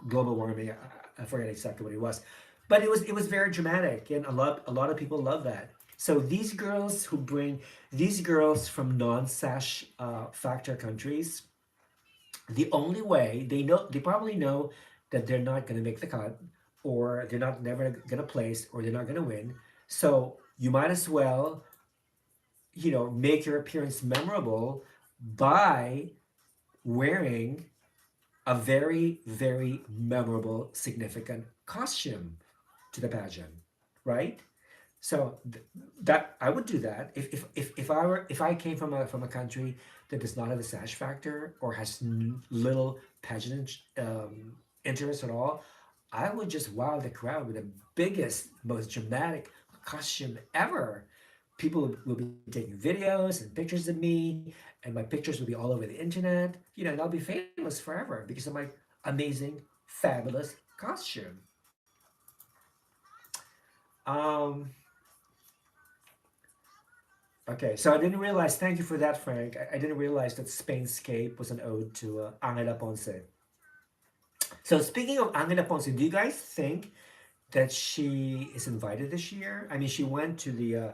global warming. I forget exactly what it was, but it was very dramatic, and a lot of people love that. So these girls from non-sash factor countries, the only way they probably know that they're not going to make the cut, or they're not never going to place, or they're not going to win. So you might as well, make your appearance memorable by wearing a very, very memorable, significant costume to the pageant, right? So that I would do that if I came from a country that does not have a sash factor, or has little pageant interest at all. I would just wow the crowd with the biggest, most dramatic costume ever. People will be taking videos and pictures of me, and my pictures will be all over the internet. And I'll be famous forever because of my amazing, fabulous costume. Um, Okay, so I didn't realize. Thank you for that, Frank. I didn't realize that Spain's Cape was an ode to Angela Ponce. So speaking of Angela Ponce, do you guys think that she is invited this year? I mean, she went to the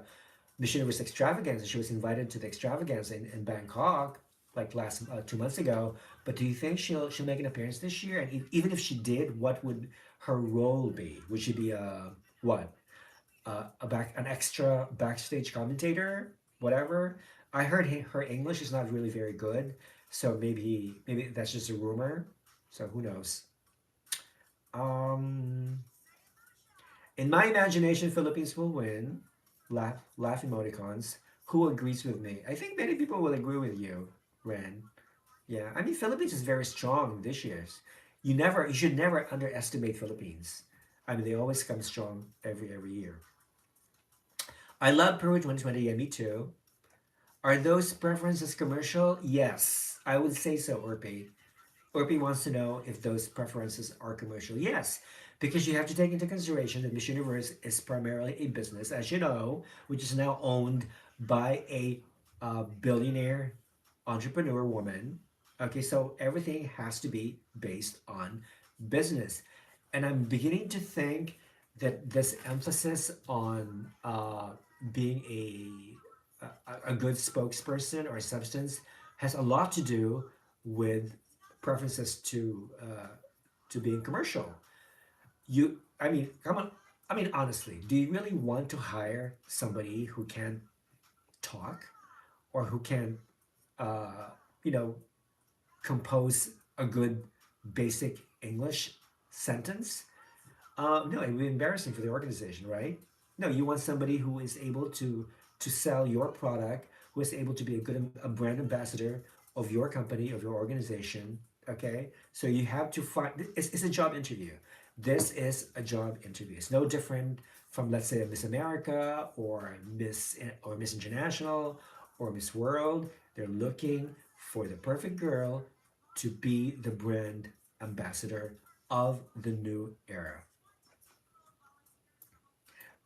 Miss Universe extravaganza. She was invited to the extravaganza in Bangkok like last 2 months ago. But do you think she'll make an appearance this year? And even if she did, what would her role be? Would she be a what? An extra backstage commentator, whatever. I heard her English is not really very good, so maybe that's just a rumor. So who knows? Um, in my imagination, Philippines will win. Laugh emoticons. Who agrees with me? I think many people will agree with you, Ren. Yeah, I mean Philippines is very strong this year. You should never underestimate Philippines. I mean they always come strong every year. I love Peru 2020. Yeah, me too. Are those preferences commercial? Yes, I would say so, Urpi. Urpi wants to know if those preferences are commercial. Yes, because you have to take into consideration that Miss Universe is primarily a business, as you know, which is now owned by a billionaire entrepreneur woman. Okay, so everything has to be based on business. And I'm beginning to think that this emphasis on being a good spokesperson or substance has a lot to do with preferences to being commercial. I mean, come on. I mean, honestly, do you really want to hire somebody who can talk, or who can, uh, you know, compose a good basic English sentence? No, it would be embarrassing for the organization, right? No, you want somebody who is able to sell your product, who is able to be a brand ambassador of your company, of your organization. Okay, so you have to find. It's a job interview. This is a job interview. It's no different from, let's say, a Miss America, or Miss International, or Miss World. They're looking for the perfect girl to be the brand ambassador of the new era.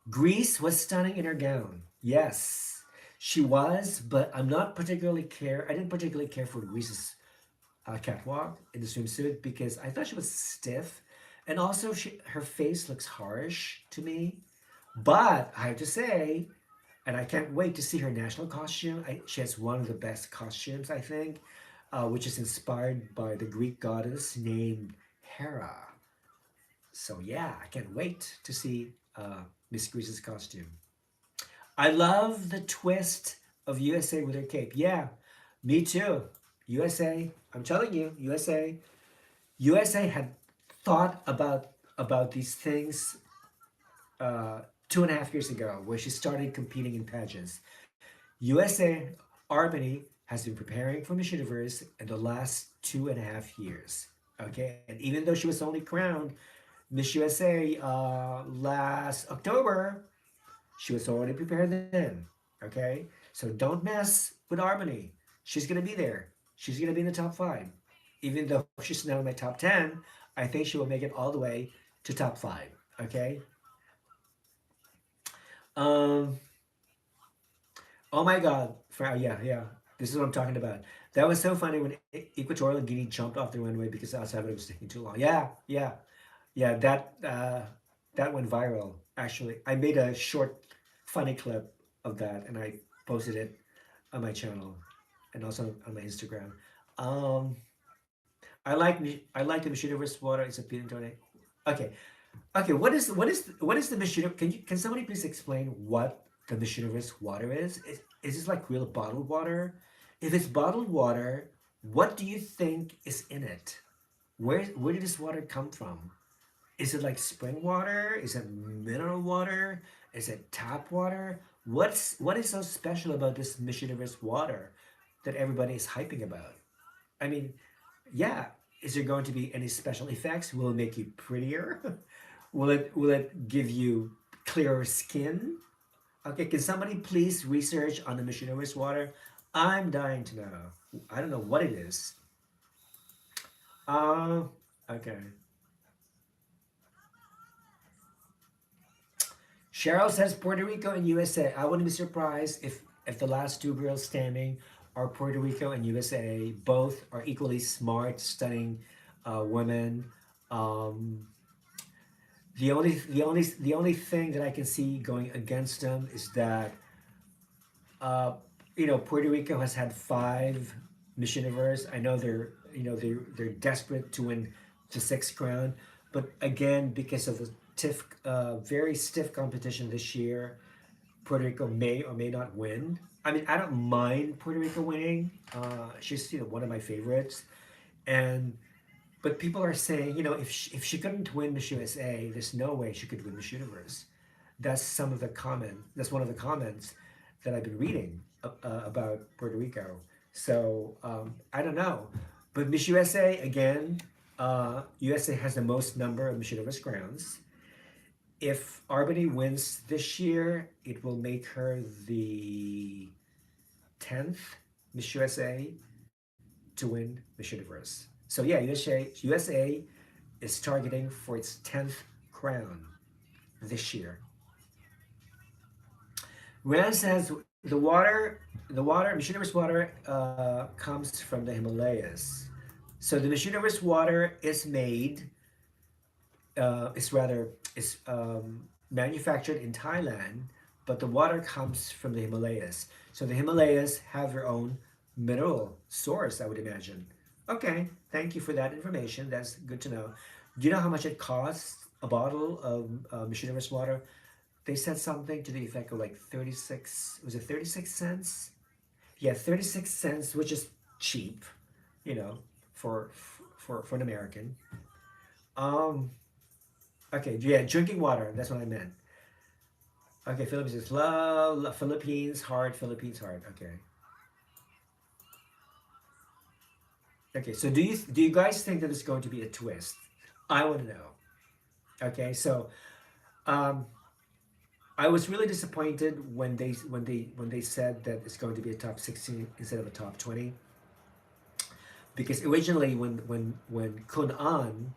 Greece was stunning in her gown. Yes, she was, but I didn't particularly care for Greece's catwalk in the swimsuit because I thought she was stiff, and also her face looks harsh to me. But I have to say, and I can't wait to see her national costume. She has one of the best costumes, I think, which is inspired by the Greek goddess named Hera. So yeah, I can't wait to see Miss Grease's costume. I love the twist of USA with her cape. Yeah, me too. USA, I'm telling you, USA. USA had thought about these things 2.5 years ago, where she started competing in pageants. USA, Albany has been preparing for Miss Universe in the last 2.5 years. Okay, and even though she was only crowned Miss USA last October, she was already prepared then. Okay, so don't mess with Albany. She's gonna be there. She's gonna be in the top five. Even though she's not in my top 10, I think she will make it all the way to top five. Okay. Um, Oh my God! Yeah, yeah. This is what I'm talking about. That was so funny when Equatorial Guinea jumped off the runway because El Salvador was taking too long. Yeah, yeah, yeah. That went viral. Actually, I made a short, funny clip of that, and I posted it on my channel and also on my Instagram. Um, I like the Michigan water. It's appealing to me. Okay, okay, what is the Miss Universe? Can somebody please explain what the Miss Universe water is? Is this like real bottled water? If it's bottled water, what do you think is in it? Where did this water come from? Is it like spring water? Is it mineral water? Is it tap water? What is so special about this Miss Universe water that everybody is hyping about? I mean, yeah, is there going to be any special effects? Will it make you prettier? Will it give you clearer skin? Okay, can somebody please research on the Michigan water? I'm dying to know. I don't know what it is. Uh, okay. Cheryl says Puerto Rico and USA. I wouldn't be surprised if the last two girls standing are Puerto Rico and USA. Both are equally smart, stunning women. Um, the only thing that I can see going against them is that uh, Puerto Rico has had five Miss Universe. I know they're desperate to win the sixth crown, but again because of the very stiff competition this year, Puerto Rico may or may not win. I mean, I don't mind Puerto Rico winning. She's one of my favorites, and but people are saying, if she couldn't win Miss USA, there's no way she could win Miss Universe. That's one of the comments that I've been reading about Puerto Rico. So I don't know, but Miss USA again. USA has the most number of Miss Universe crowns. If Albany wins this year, it will make her the 10th Miss USA to win Miss Universe. So yeah, USA is targeting for its 10th crown this year. Rand says the water, Miss Universe water comes from the Himalayas. So the Miss Universe water is made, is manufactured in Thailand, but the water comes from the Himalayas. So the Himalayas have their own mineral source, I would imagine. Okay, thank you for that information. That's good to know. Do you know how much it costs a bottle of Miss Universe water? They said something to the effect of like 36, was it 36 cents? Yeah, 36 cents, which is cheap, you know, for for an American. Um, okay, yeah, drinking water, that's what I meant. Okay, Philippines is love, Philippines heart. Okay. Okay, so do you guys think that it's going to be a twist? I want to know. Okay, so um I was really disappointed when they said that it's going to be a top 16 instead of a top 20, because originally when Kun An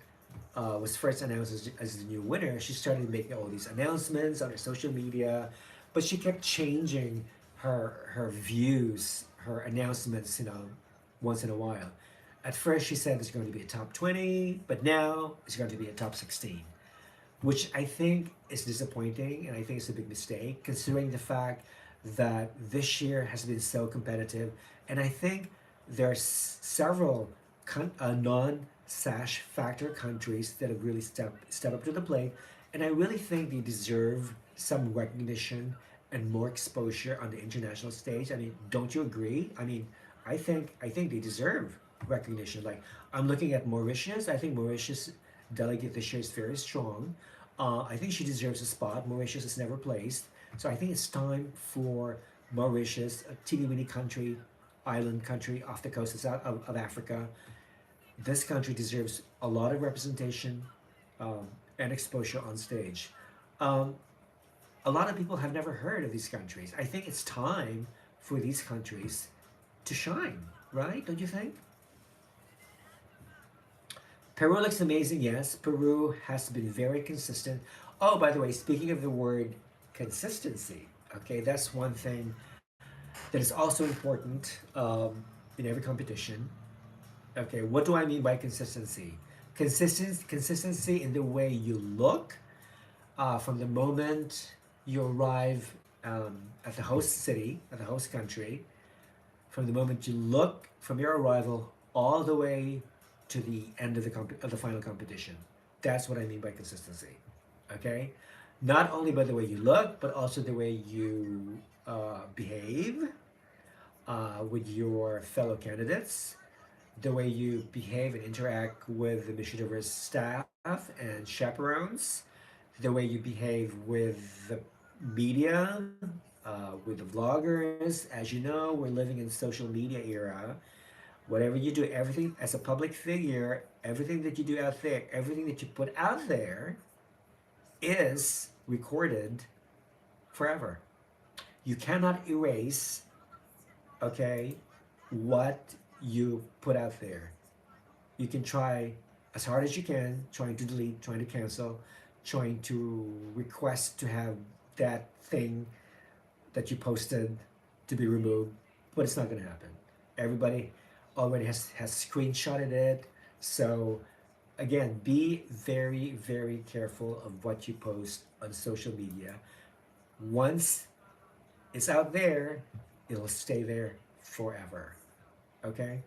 was first announced as the new winner, she started making all these announcements on her social media, but she kept changing her views, her announcements, once in a while. At first, she said it's going to be a top 20, but now it's going to be a top 16, which I think is disappointing, and I think it's a big mistake considering the fact that this year has been so competitive, and I think there are several non-sash factor countries that have really step up to the plate, and I really think they deserve some recognition and more exposure on the international stage. I mean, don't you agree? I mean, I think they deserve recognition. Like, I'm looking at Mauritius. I think Mauritius delegate this year is very strong. I think she deserves a spot. Mauritius is never placed, so I think it's time for Mauritius, a teeny weeny country, island country off the coast of Africa. This country deserves a lot of representation um, and exposure on stage. Um, a lot of people have never heard of these countries. I think it's time for these countries to shine, right? Don't you think? Peru looks amazing, yes. Peru has been very consistent. Oh, by the way, speaking of the word consistency, okay, that's one thing that is also important in every competition. Okay, what do I mean by consistency? Consistency in the way you look from the moment you arrive at the host city, at the host country, from the moment you look from your arrival all the way to the end of of the final competition. That's what I mean by consistency. Okay, not only by the way you look, but also the way you behave with your fellow candidates, the way you behave and interact with the Miss Universe staff and chaperones, the way you behave with the media, with the vloggers. As you know, we're living in social media era. Whatever you do, everything as a public figure, everything that you do out there, everything that you put out there is recorded forever. You cannot erase, okay, what you put out there. You can try as hard as you can, trying to delete, trying to cancel, trying to request to have that thing that you posted to be removed, but it's not going to happen. Everybody already has screenshotted it. So again, be very, very careful of what you post on social media. Once it's out there, it'll stay there forever. Okay?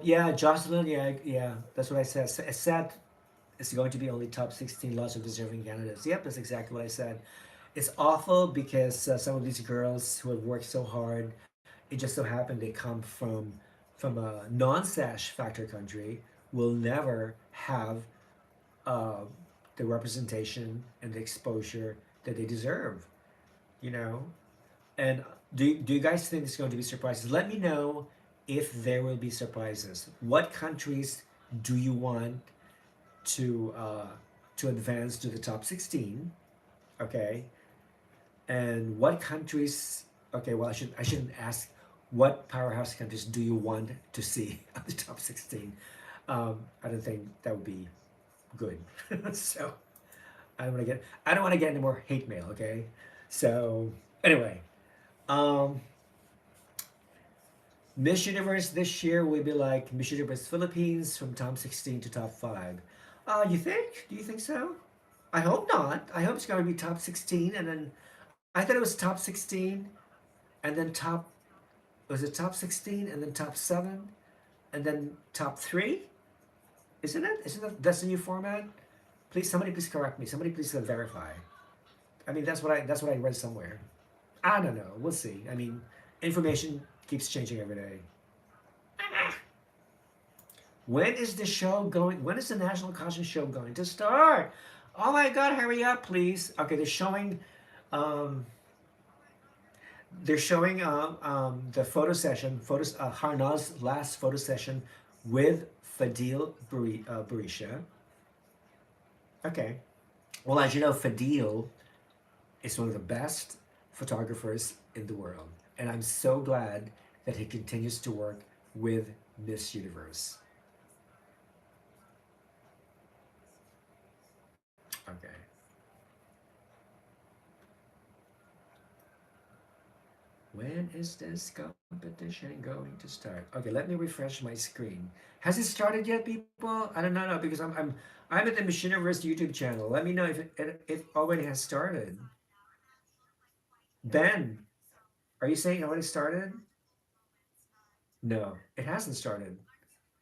Yeah, Jocelyn, yeah, that's what I said. I said it's going to be only top 16 lots of deserving candidates. Yep, that's exactly what I said. It's awful because some of these girls who have worked so hard, it just so happened they come from a non-sash factor country, will never have uh, the representation and the exposure that they deserve. You know, and do you guys think there's going to be surprises? Let me know if there will be surprises. What countries do you want to uh, to advance to the top 16? Okay, and what countries? Okay, well I shouldn't ask. What powerhouse countries do you want to see at the top 16? I don't think that would be good. So I don't want to get any more hate mail. Okay, so anyway. Um, Miss Universe this year will be like Miss Universe Philippines from top 16 to top 5. You think? Do you think so? I hope not. I hope it's going to be top 16 and then I thought it was top 16 and then top was it top 16 and then top 7 and then top 3? Isn't it? Isn't that's the new format? Please somebody please correct me. Somebody please verify. I mean that's what I read somewhere. I don't know. We'll see. I mean, information keeps changing every day. When is the show going? When is the National Costume Show going to start? Oh my God! Hurry up, please. Okay, um, they're showing the photo session, photos. Harnaz's last photo session with Barisha. Okay. Well, as you know, Fadil is one of the best photographers in the world, and I'm so glad that he continues to work with Miss Universe. Okay. When is this competition going to start? Okay, let me refresh my screen. Has it started yet, people? I don't know, no, because I'm at the Machiniverse YouTube channel. Let me know if it already has started. Ben, are you saying it already started? No, it hasn't started.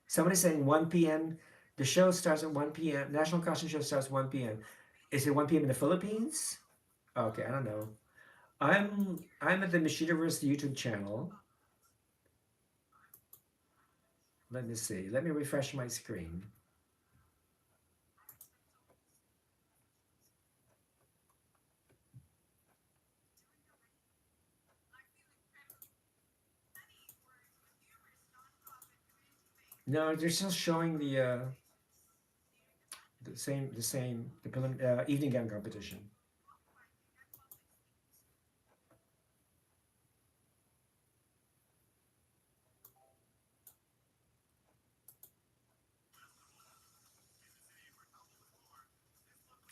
Somebody's saying 1 p.m. The show starts at 1 p.m. National Costume Show starts 1 p.m. Is it 1 p.m. in the Philippines? Okay, I don't know. I'm at the Machiniverse YouTube channel. Let me see. Let me refresh my screen. No, they're still showing the evening gown competition.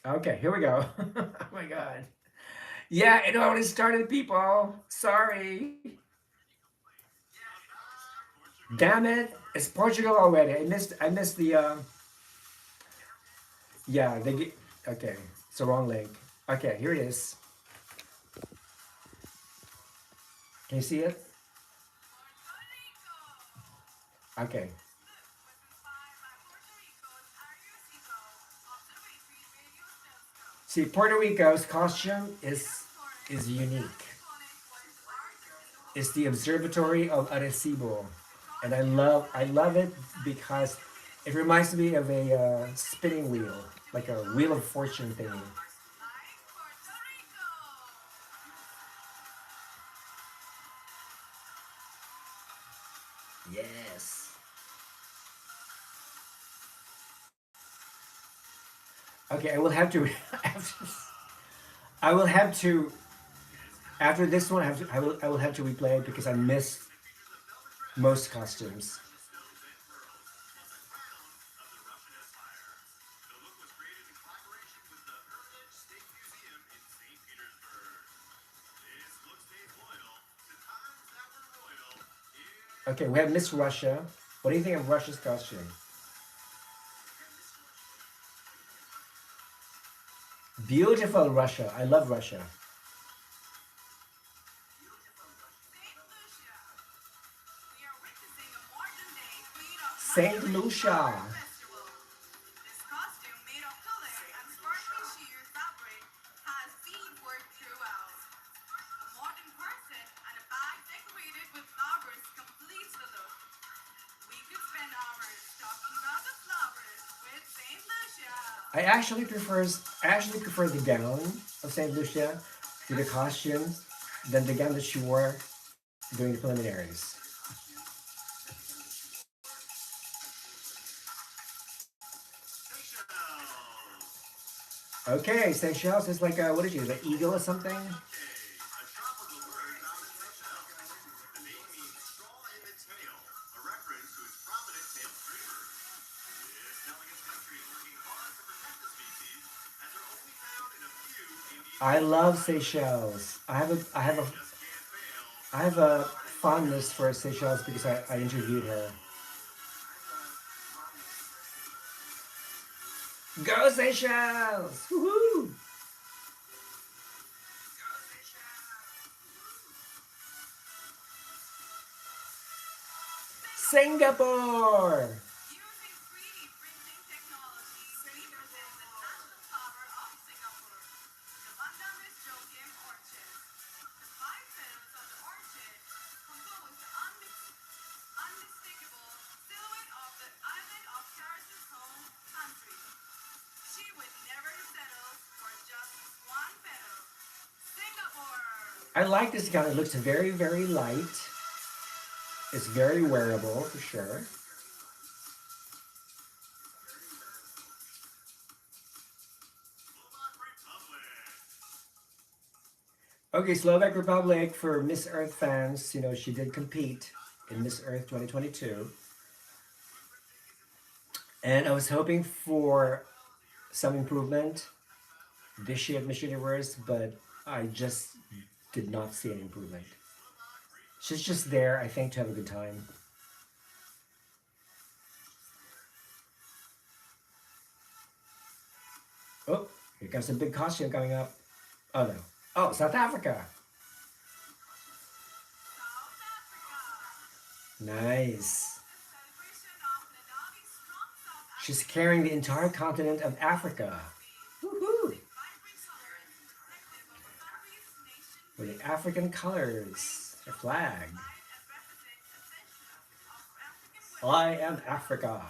Okay, here we go. Oh my god. Yeah, it already started, people. Sorry. Damn it! It's Portugal already. I missed the. Yeah, they get. Okay, it's the wrong link. Okay, here it is. Can you see it? Okay. See, Puerto Rico's costume is unique. It's the Observatory of Arecibo, and I love it because it reminds me of a spinning wheel, like a wheel of fortune thingy. Yes. Okay, I will have to. I will have to. After this one, I will have to replay it because I missed most costumes. Okay, we have Miss Russia. What do you think of Russia's costume? Beautiful Russia. I love Russia. Saint Lucia. I actually prefer the gown of Saint Lucia to the costume than the gown that she wore during the preliminaries. Okay, Seychelles is like a, what is she, the eagle or something? I love Seychelles. I have a fondness for Seychelles because I interviewed her. Go Seychelles! Woohoo! Singapore! I like this gown. It looks very, very light. It's very wearable for sure. Okay, Slovak Republic for Miss Earth fans. She did compete in Miss Earth 2022. And I was hoping for some improvement this year at Miss Universe, but I just did not see any improvement. She's just there, I think, to have a good time. Oh, here comes a big costume coming up. Oh no. Oh, South Africa. Nice. She's carrying the entire continent of Africa. Woohoo! With the African colors, the flag. I am Africa.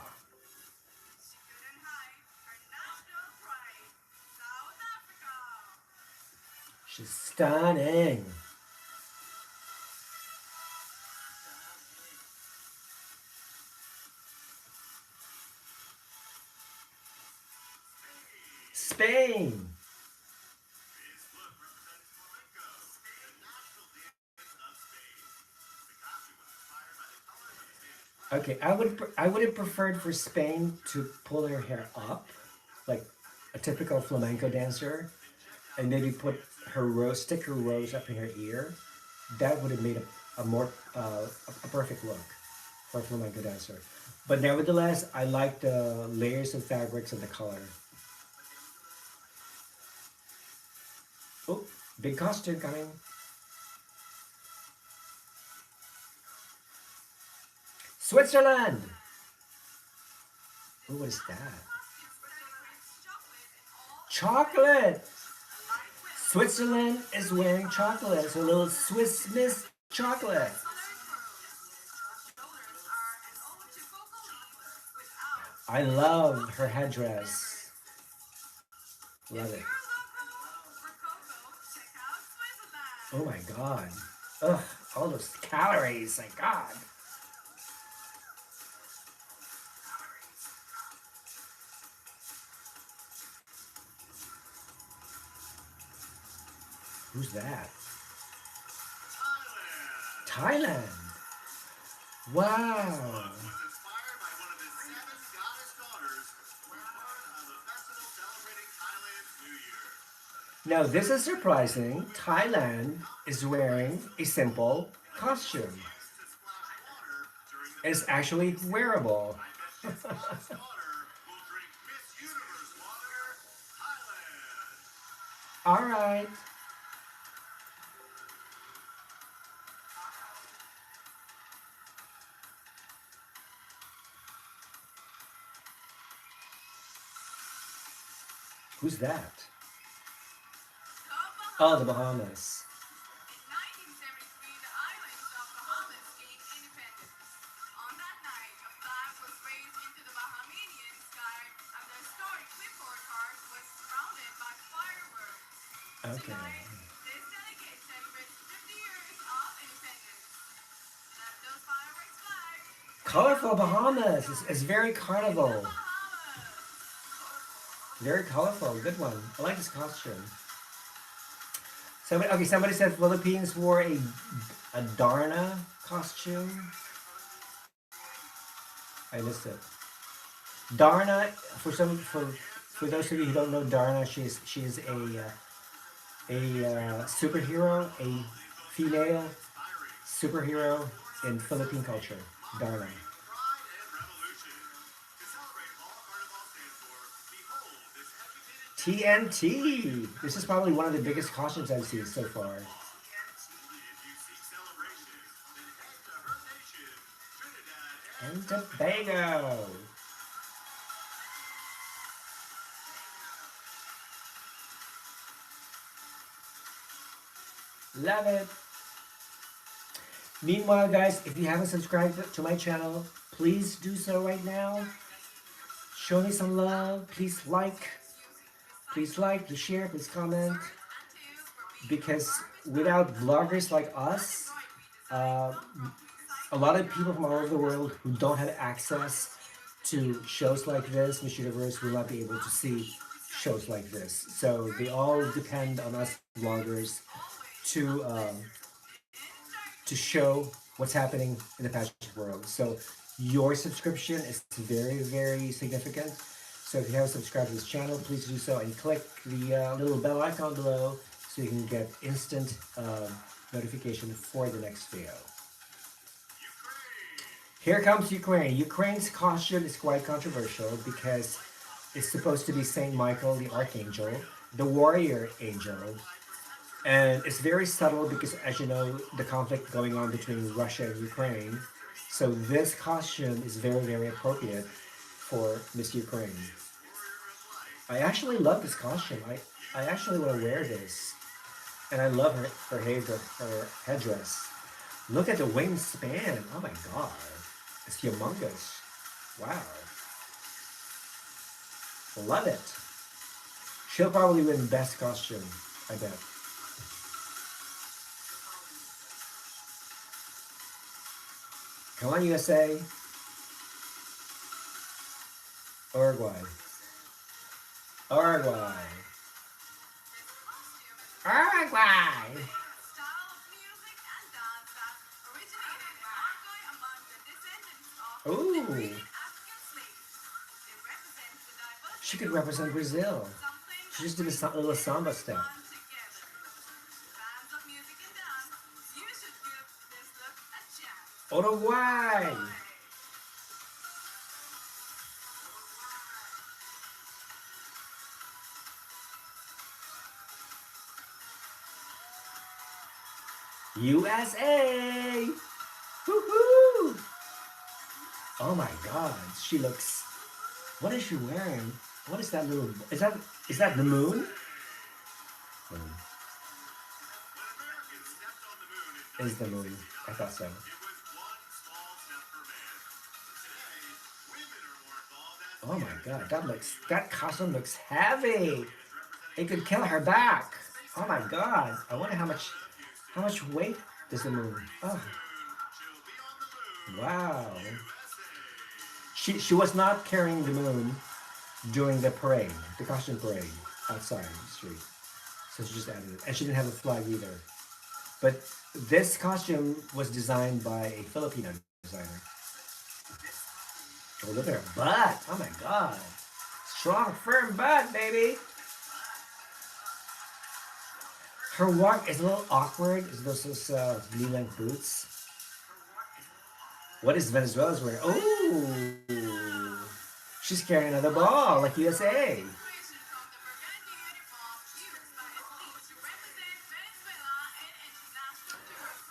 She's stunning. Spain. Okay, I would have preferred for Spain to pull her hair up, like a typical flamenco dancer, and maybe put stick her rose up in her ear. That would have made a more a perfect look for a flamenco dancer. But nevertheless, I like the layers of fabrics and the color. Oh, big costume coming. Switzerland. Oh, what is that? Chocolate. Switzerland is wearing chocolate. It's a little Swiss Miss chocolate. I love her headdress. Love it. Oh my god. Ugh, all those calories, my god. Who's that? Thailand. Wow. Now this is surprising. Thailand is wearing a simple costume. It's actually wearable. All right. Who's that? Oh, the Bahamas. Okay. Colorful Bahamas. It's very carnival. Very colorful. Good one. I like this costume. Somebody said Philippines wore a Darna costume. I missed it. Darna, for those of you who don't know Darna, she's a superhero, a female superhero in Philippine culture. Darna. TNT. This is probably one of the biggest costumes I've seen so far. And Tobago. Love it. Meanwhile, guys, if you haven't subscribed to my channel, please do so right now. Show me some love. Please like, please share, please comment. Because without vloggers like us, uh, a lot of people from all over the world who don't have access to shows like this, Miss Universe, will not be able to see shows like this. So they all depend on us vloggers to show what's happening in the pageant world. So your subscription is very, very significant. So if you haven't subscribed to this channel, please do so and click the little bell icon below so you can get instant notification for the next video. Here comes Ukraine. Ukraine's costume is quite controversial because it's supposed to be Saint Michael, the Archangel, the warrior angel. And it's very subtle because, as you know, the conflict going on between Russia and Ukraine. So this costume is very, very appropriate for Miss Ukraine. I actually love this costume. I actually want to wear this. And I love her headdress. Look at the wingspan. Oh my god. It's humongous. Wow. Love it. She'll probably win best costume, I bet. Come on, USA. Uruguay. Uruguay. Uruguay. Ooh. She could represent Brazil. She just did a little samba step. Uruguay. USA. Woohoo! Oh my God, she looks. What is she wearing? What is that little? Is that the moon? Hmm, is the moon? I thought so. Oh my God, that costume looks heavy. It could kill her back. Oh my God, I wonder how much weight does the moon? Oh wow. She was not carrying the moon during the parade, the costume parade outside the street. So she just added it, and she didn't have a flag either. But this costume was designed by a Filipino designer. Oh, look at her butt! Oh my God, strong, firm butt, baby. Her walk is a little awkward. It's those knee-length boots. What is Venezuela's wearing? Oh, she's carrying another ball like USA.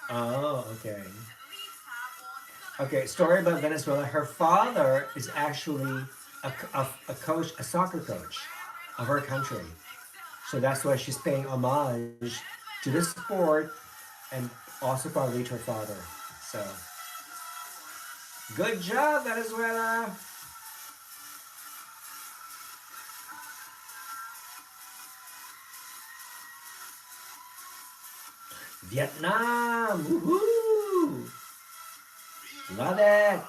Oh, okay. Okay, story about Venezuela. Her father is actually a coach, a soccer coach of her country. So that's why she's paying homage to this sport and also probably to her father. So good job, Venezuela. Vietnam. Woohoo! Love it.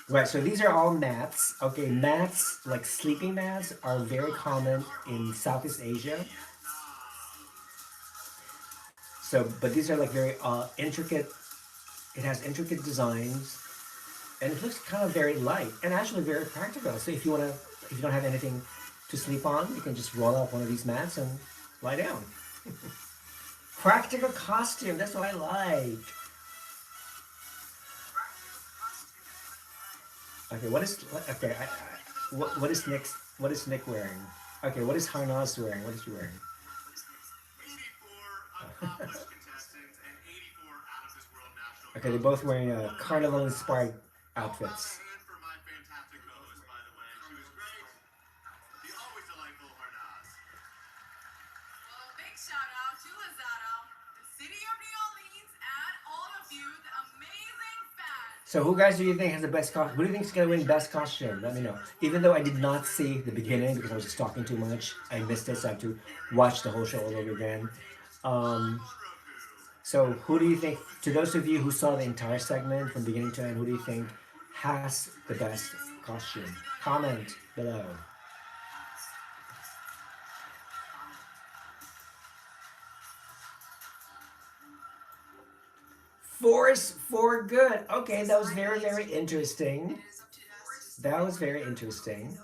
Right, so these are all mats. Okay, mats, like sleeping mats, are very common in Southeast Asia. So, but these are like very intricate. It has intricate designs, and it looks kind of very light and actually very practical. So, if you don't have anything to sleep on, you can just roll up one of these mats and lie down. Practical costume. That's what I like. Okay, okay? What is Nick's? What is Nick wearing? Okay, what is Harnaz wearing? What is she wearing? Okay, they're both wearing carnival-inspired outfits. So, who guys do you think has the best costume? Who do you think is gonna win best costume? Let me know. Even though I did not see the beginning because I was just talking too much, I missed it, so I have to watch the whole show all over again. Um, so, who do you think? To those of you who saw the entire segment from beginning to end, who do you think has the best costume? Comment below. Force for good. Okay, that was very, very interesting. That was very interesting.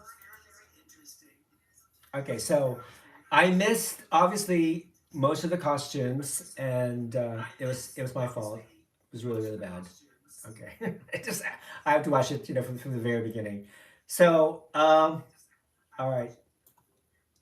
Okay, so I missed obviously most of the costumes, and it was my fault. It was really, really bad. Okay, I have to watch it, from the very beginning. So all right,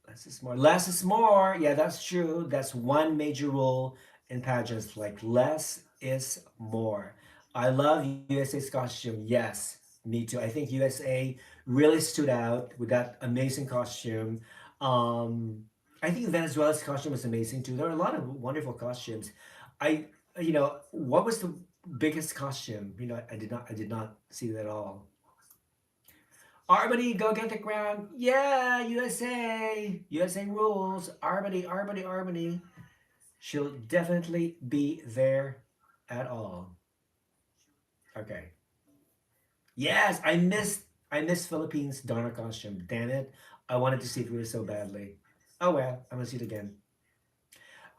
less is more. Less is more. Yeah, that's true. That's one major rule in pageants. Like less is more. I love USA's costume. Yes, me too. I think USA really stood out with that amazing costume. Um, I think Venezuela's costume was amazing too. There are a lot of wonderful costumes. What was the biggest costume? I did not see that at all. Arbany, go get the crown. Yeah, USA. USA rules. Arbany, Arbany, Arbany. She'll definitely be there at all. Okay. Yes, I missed Philippines Donna costume. Damn it. I wanted to see it really so badly. Oh well, I'm gonna see it again.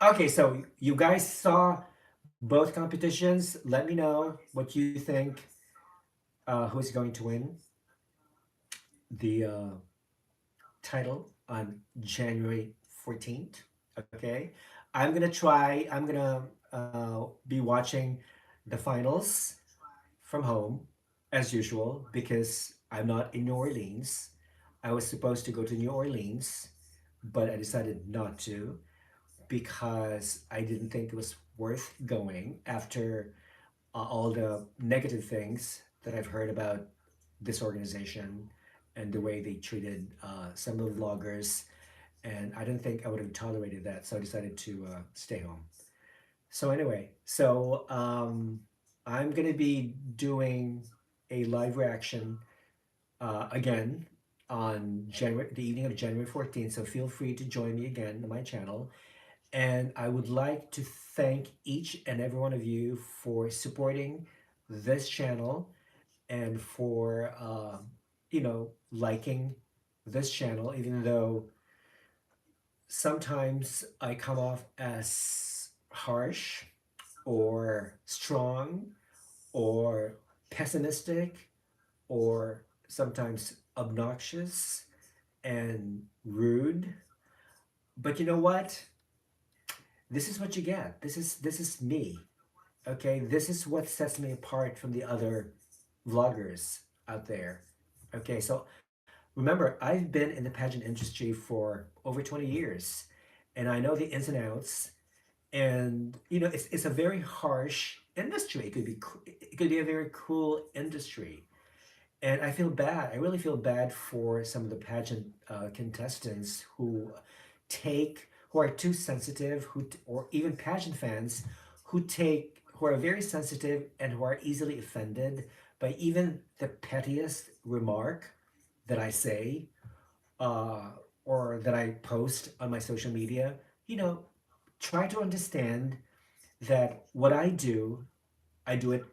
Okay, so you guys saw both competitions. Let me know what you think. Who's going to win the title on January 14th? Okay, I'm gonna try. I'm gonna be watching the finals from home as usual because I'm not in New Orleans. I was supposed to go to New Orleans, but I decided not to because I didn't think it was worth going after all the negative things that I've heard about this organization and the way they treated some of the vloggers. And I didn't think I would have tolerated that, so I decided to stay home. So anyway, I'm gonna be doing a live reaction again on the evening of January 14th. So feel free to join me again on my channel. And I would like to thank each and every one of you for supporting this channel and for liking this channel, even though sometimes I come off as harsh or strong or pessimistic or sometimes obnoxious and rude. But you know what? This is what you get. This is me. Okay? This is what sets me apart from the other vloggers out there. Okay? So remember, I've been in the pageant industry for over 20 years and I know the ins and outs. And it's a very harsh industry. It could be a very cruel industry. And I feel bad. I really feel bad for some of the pageant contestants who are too sensitive, or even pageant fans who are very sensitive and who are easily offended by even the pettiest remark that I say uh, or that I post on my social media. You know, try to understand that what I do it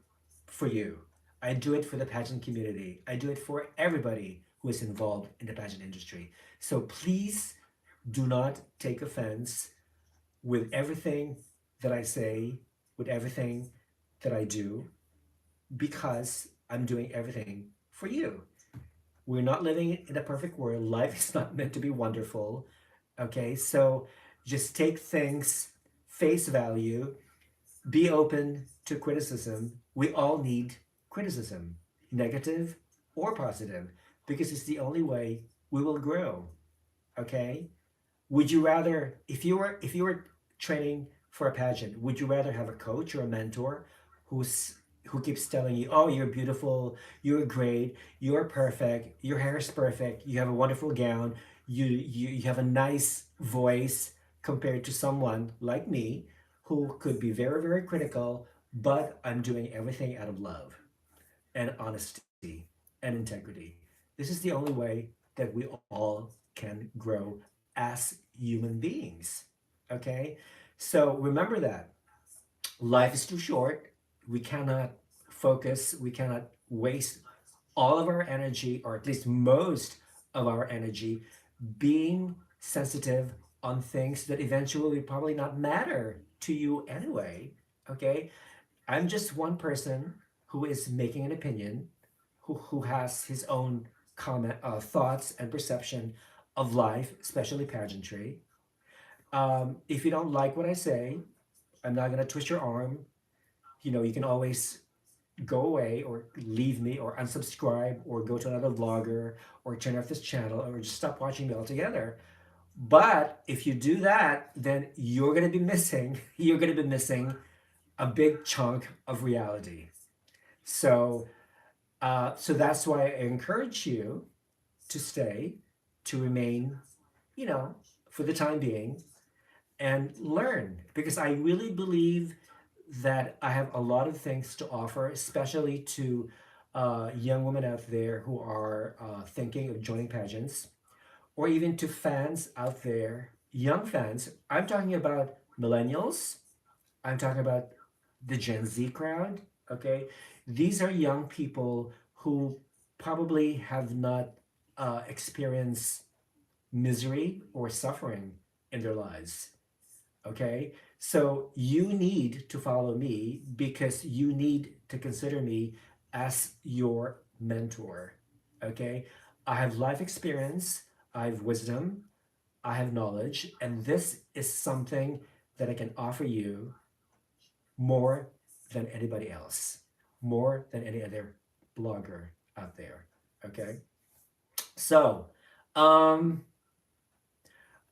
for you. I do it for the pageant community. I do it for everybody who is involved in the pageant industry. So please do not take offense with everything that I say, with everything that I do, because I'm doing everything for you. We're not living in a perfect world. Life is not meant to be wonderful. Okay, so just take things face value. Be open to criticism. We all need criticism, negative or positive, because it's the only way we will grow. Okay? Would you rather, if you were training for a pageant, would you rather have a coach or a mentor who keeps telling you, "Oh, you're beautiful, you're great, you're perfect, your hair is perfect, you have a wonderful gown, you have a nice voice," compared to someone like me who could be very, very critical, but I'm doing everything out of love and honesty and integrity. This is the only way that we all can grow as human beings. Okay? So remember that life is too short. We cannot we cannot waste all of our energy, or at least most of our energy, being sensitive on things that eventually will probably not matter to you anyway. Okay? I'm just one person who is making an opinion, who has his own thoughts and perception of life, especially pageantry. If you don't like what I say, I'm not gonna twist your arm. You can always go away or leave me or unsubscribe or go to another vlogger or turn off this channel or just stop watching me altogether. But if you do that, then you're gonna be missing. You're gonna be missing a big chunk of reality. So, so that's why I encourage you to stay, to remain, you know, for the time being, and learn, because I really believe that I have a lot of things to offer, especially to young women out there who are thinking of joining pageants, or even to fans out there, young fans. I'm talking about millennials. I'm talking about the Gen Z crowd. Okay, these are young people who probably have not experienced misery or suffering in their lives. Okay, so you need to follow me because you need to consider me as your mentor. Okay, I have life experience, I have wisdom, I have knowledge, and this is something that I can offer you more than anybody else, more than any other blogger out there. Okay, so um,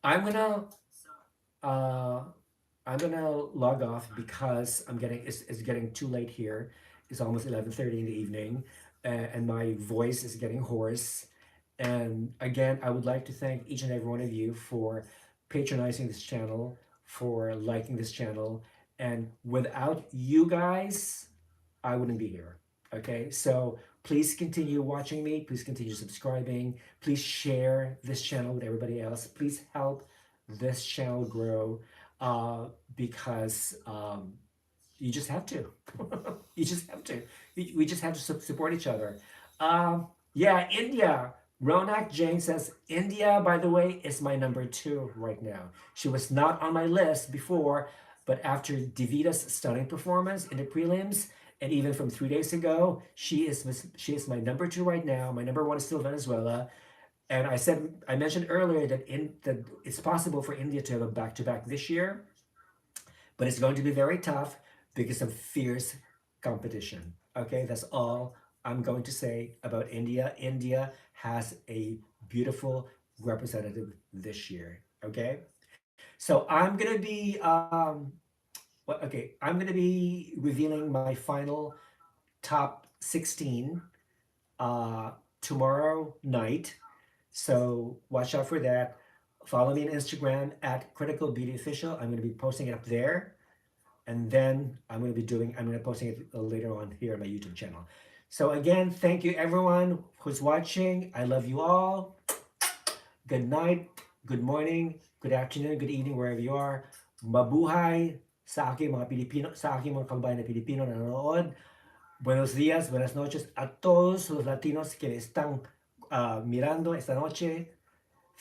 I'm gonna uh, I'm gonna log off because it's getting too late here. It's almost 11:30 in the evening, and my voice is getting hoarse. And again, I would like to thank each and every one of you for patronizing this channel, for liking this channel, and without you guys, I wouldn't be here. Okay, so please continue watching me. Please continue subscribing. Please share this channel with everybody else. Please help this channel grow uh, because you just have to. You just have to. We just have to support each other. Yeah, India. Ronak Jain says, India, by the way, is my number two right now. She was not on my list before, but after Divita's stunning performance in the prelims, and even from 3 days ago, she is my number two right now. My number one is still Venezuela. And I mentioned earlier that it's possible for India to have a back-to-back this year, but it's going to be very tough because of fierce competition. Okay, that's all I'm going to say about India. India has a beautiful representative this year. Okay, so I'm gonna be I'm gonna be revealing my final top 16 uh, tomorrow night. So watch out for that. Follow me on Instagram at Critical Beauty Official. I'm going to be posting it up there, and then I'm going to be posting it later on here on my YouTube channel. So again, thank you everyone who's watching. I love you all. Good night, good morning, good afternoon, good evening, wherever you are. Mabuhay sa aking mga Pilipino, sa aking mga kababayan na Pilipino na nanonood. Buenos días, buenas noches a todos los latinos que me están mirando esta noche.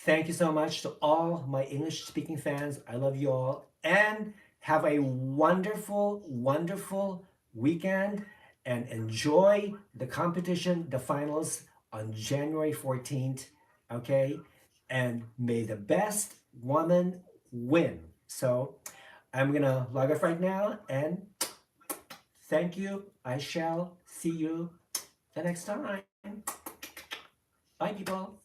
Thank you so much to all my English speaking fans. I love you all. And have a wonderful, wonderful weekend and enjoy the competition, the finals on January 14th. Okay? And may the best woman win. So I'm going to log off right now and thank you. I shall see you the next time. Bye, people.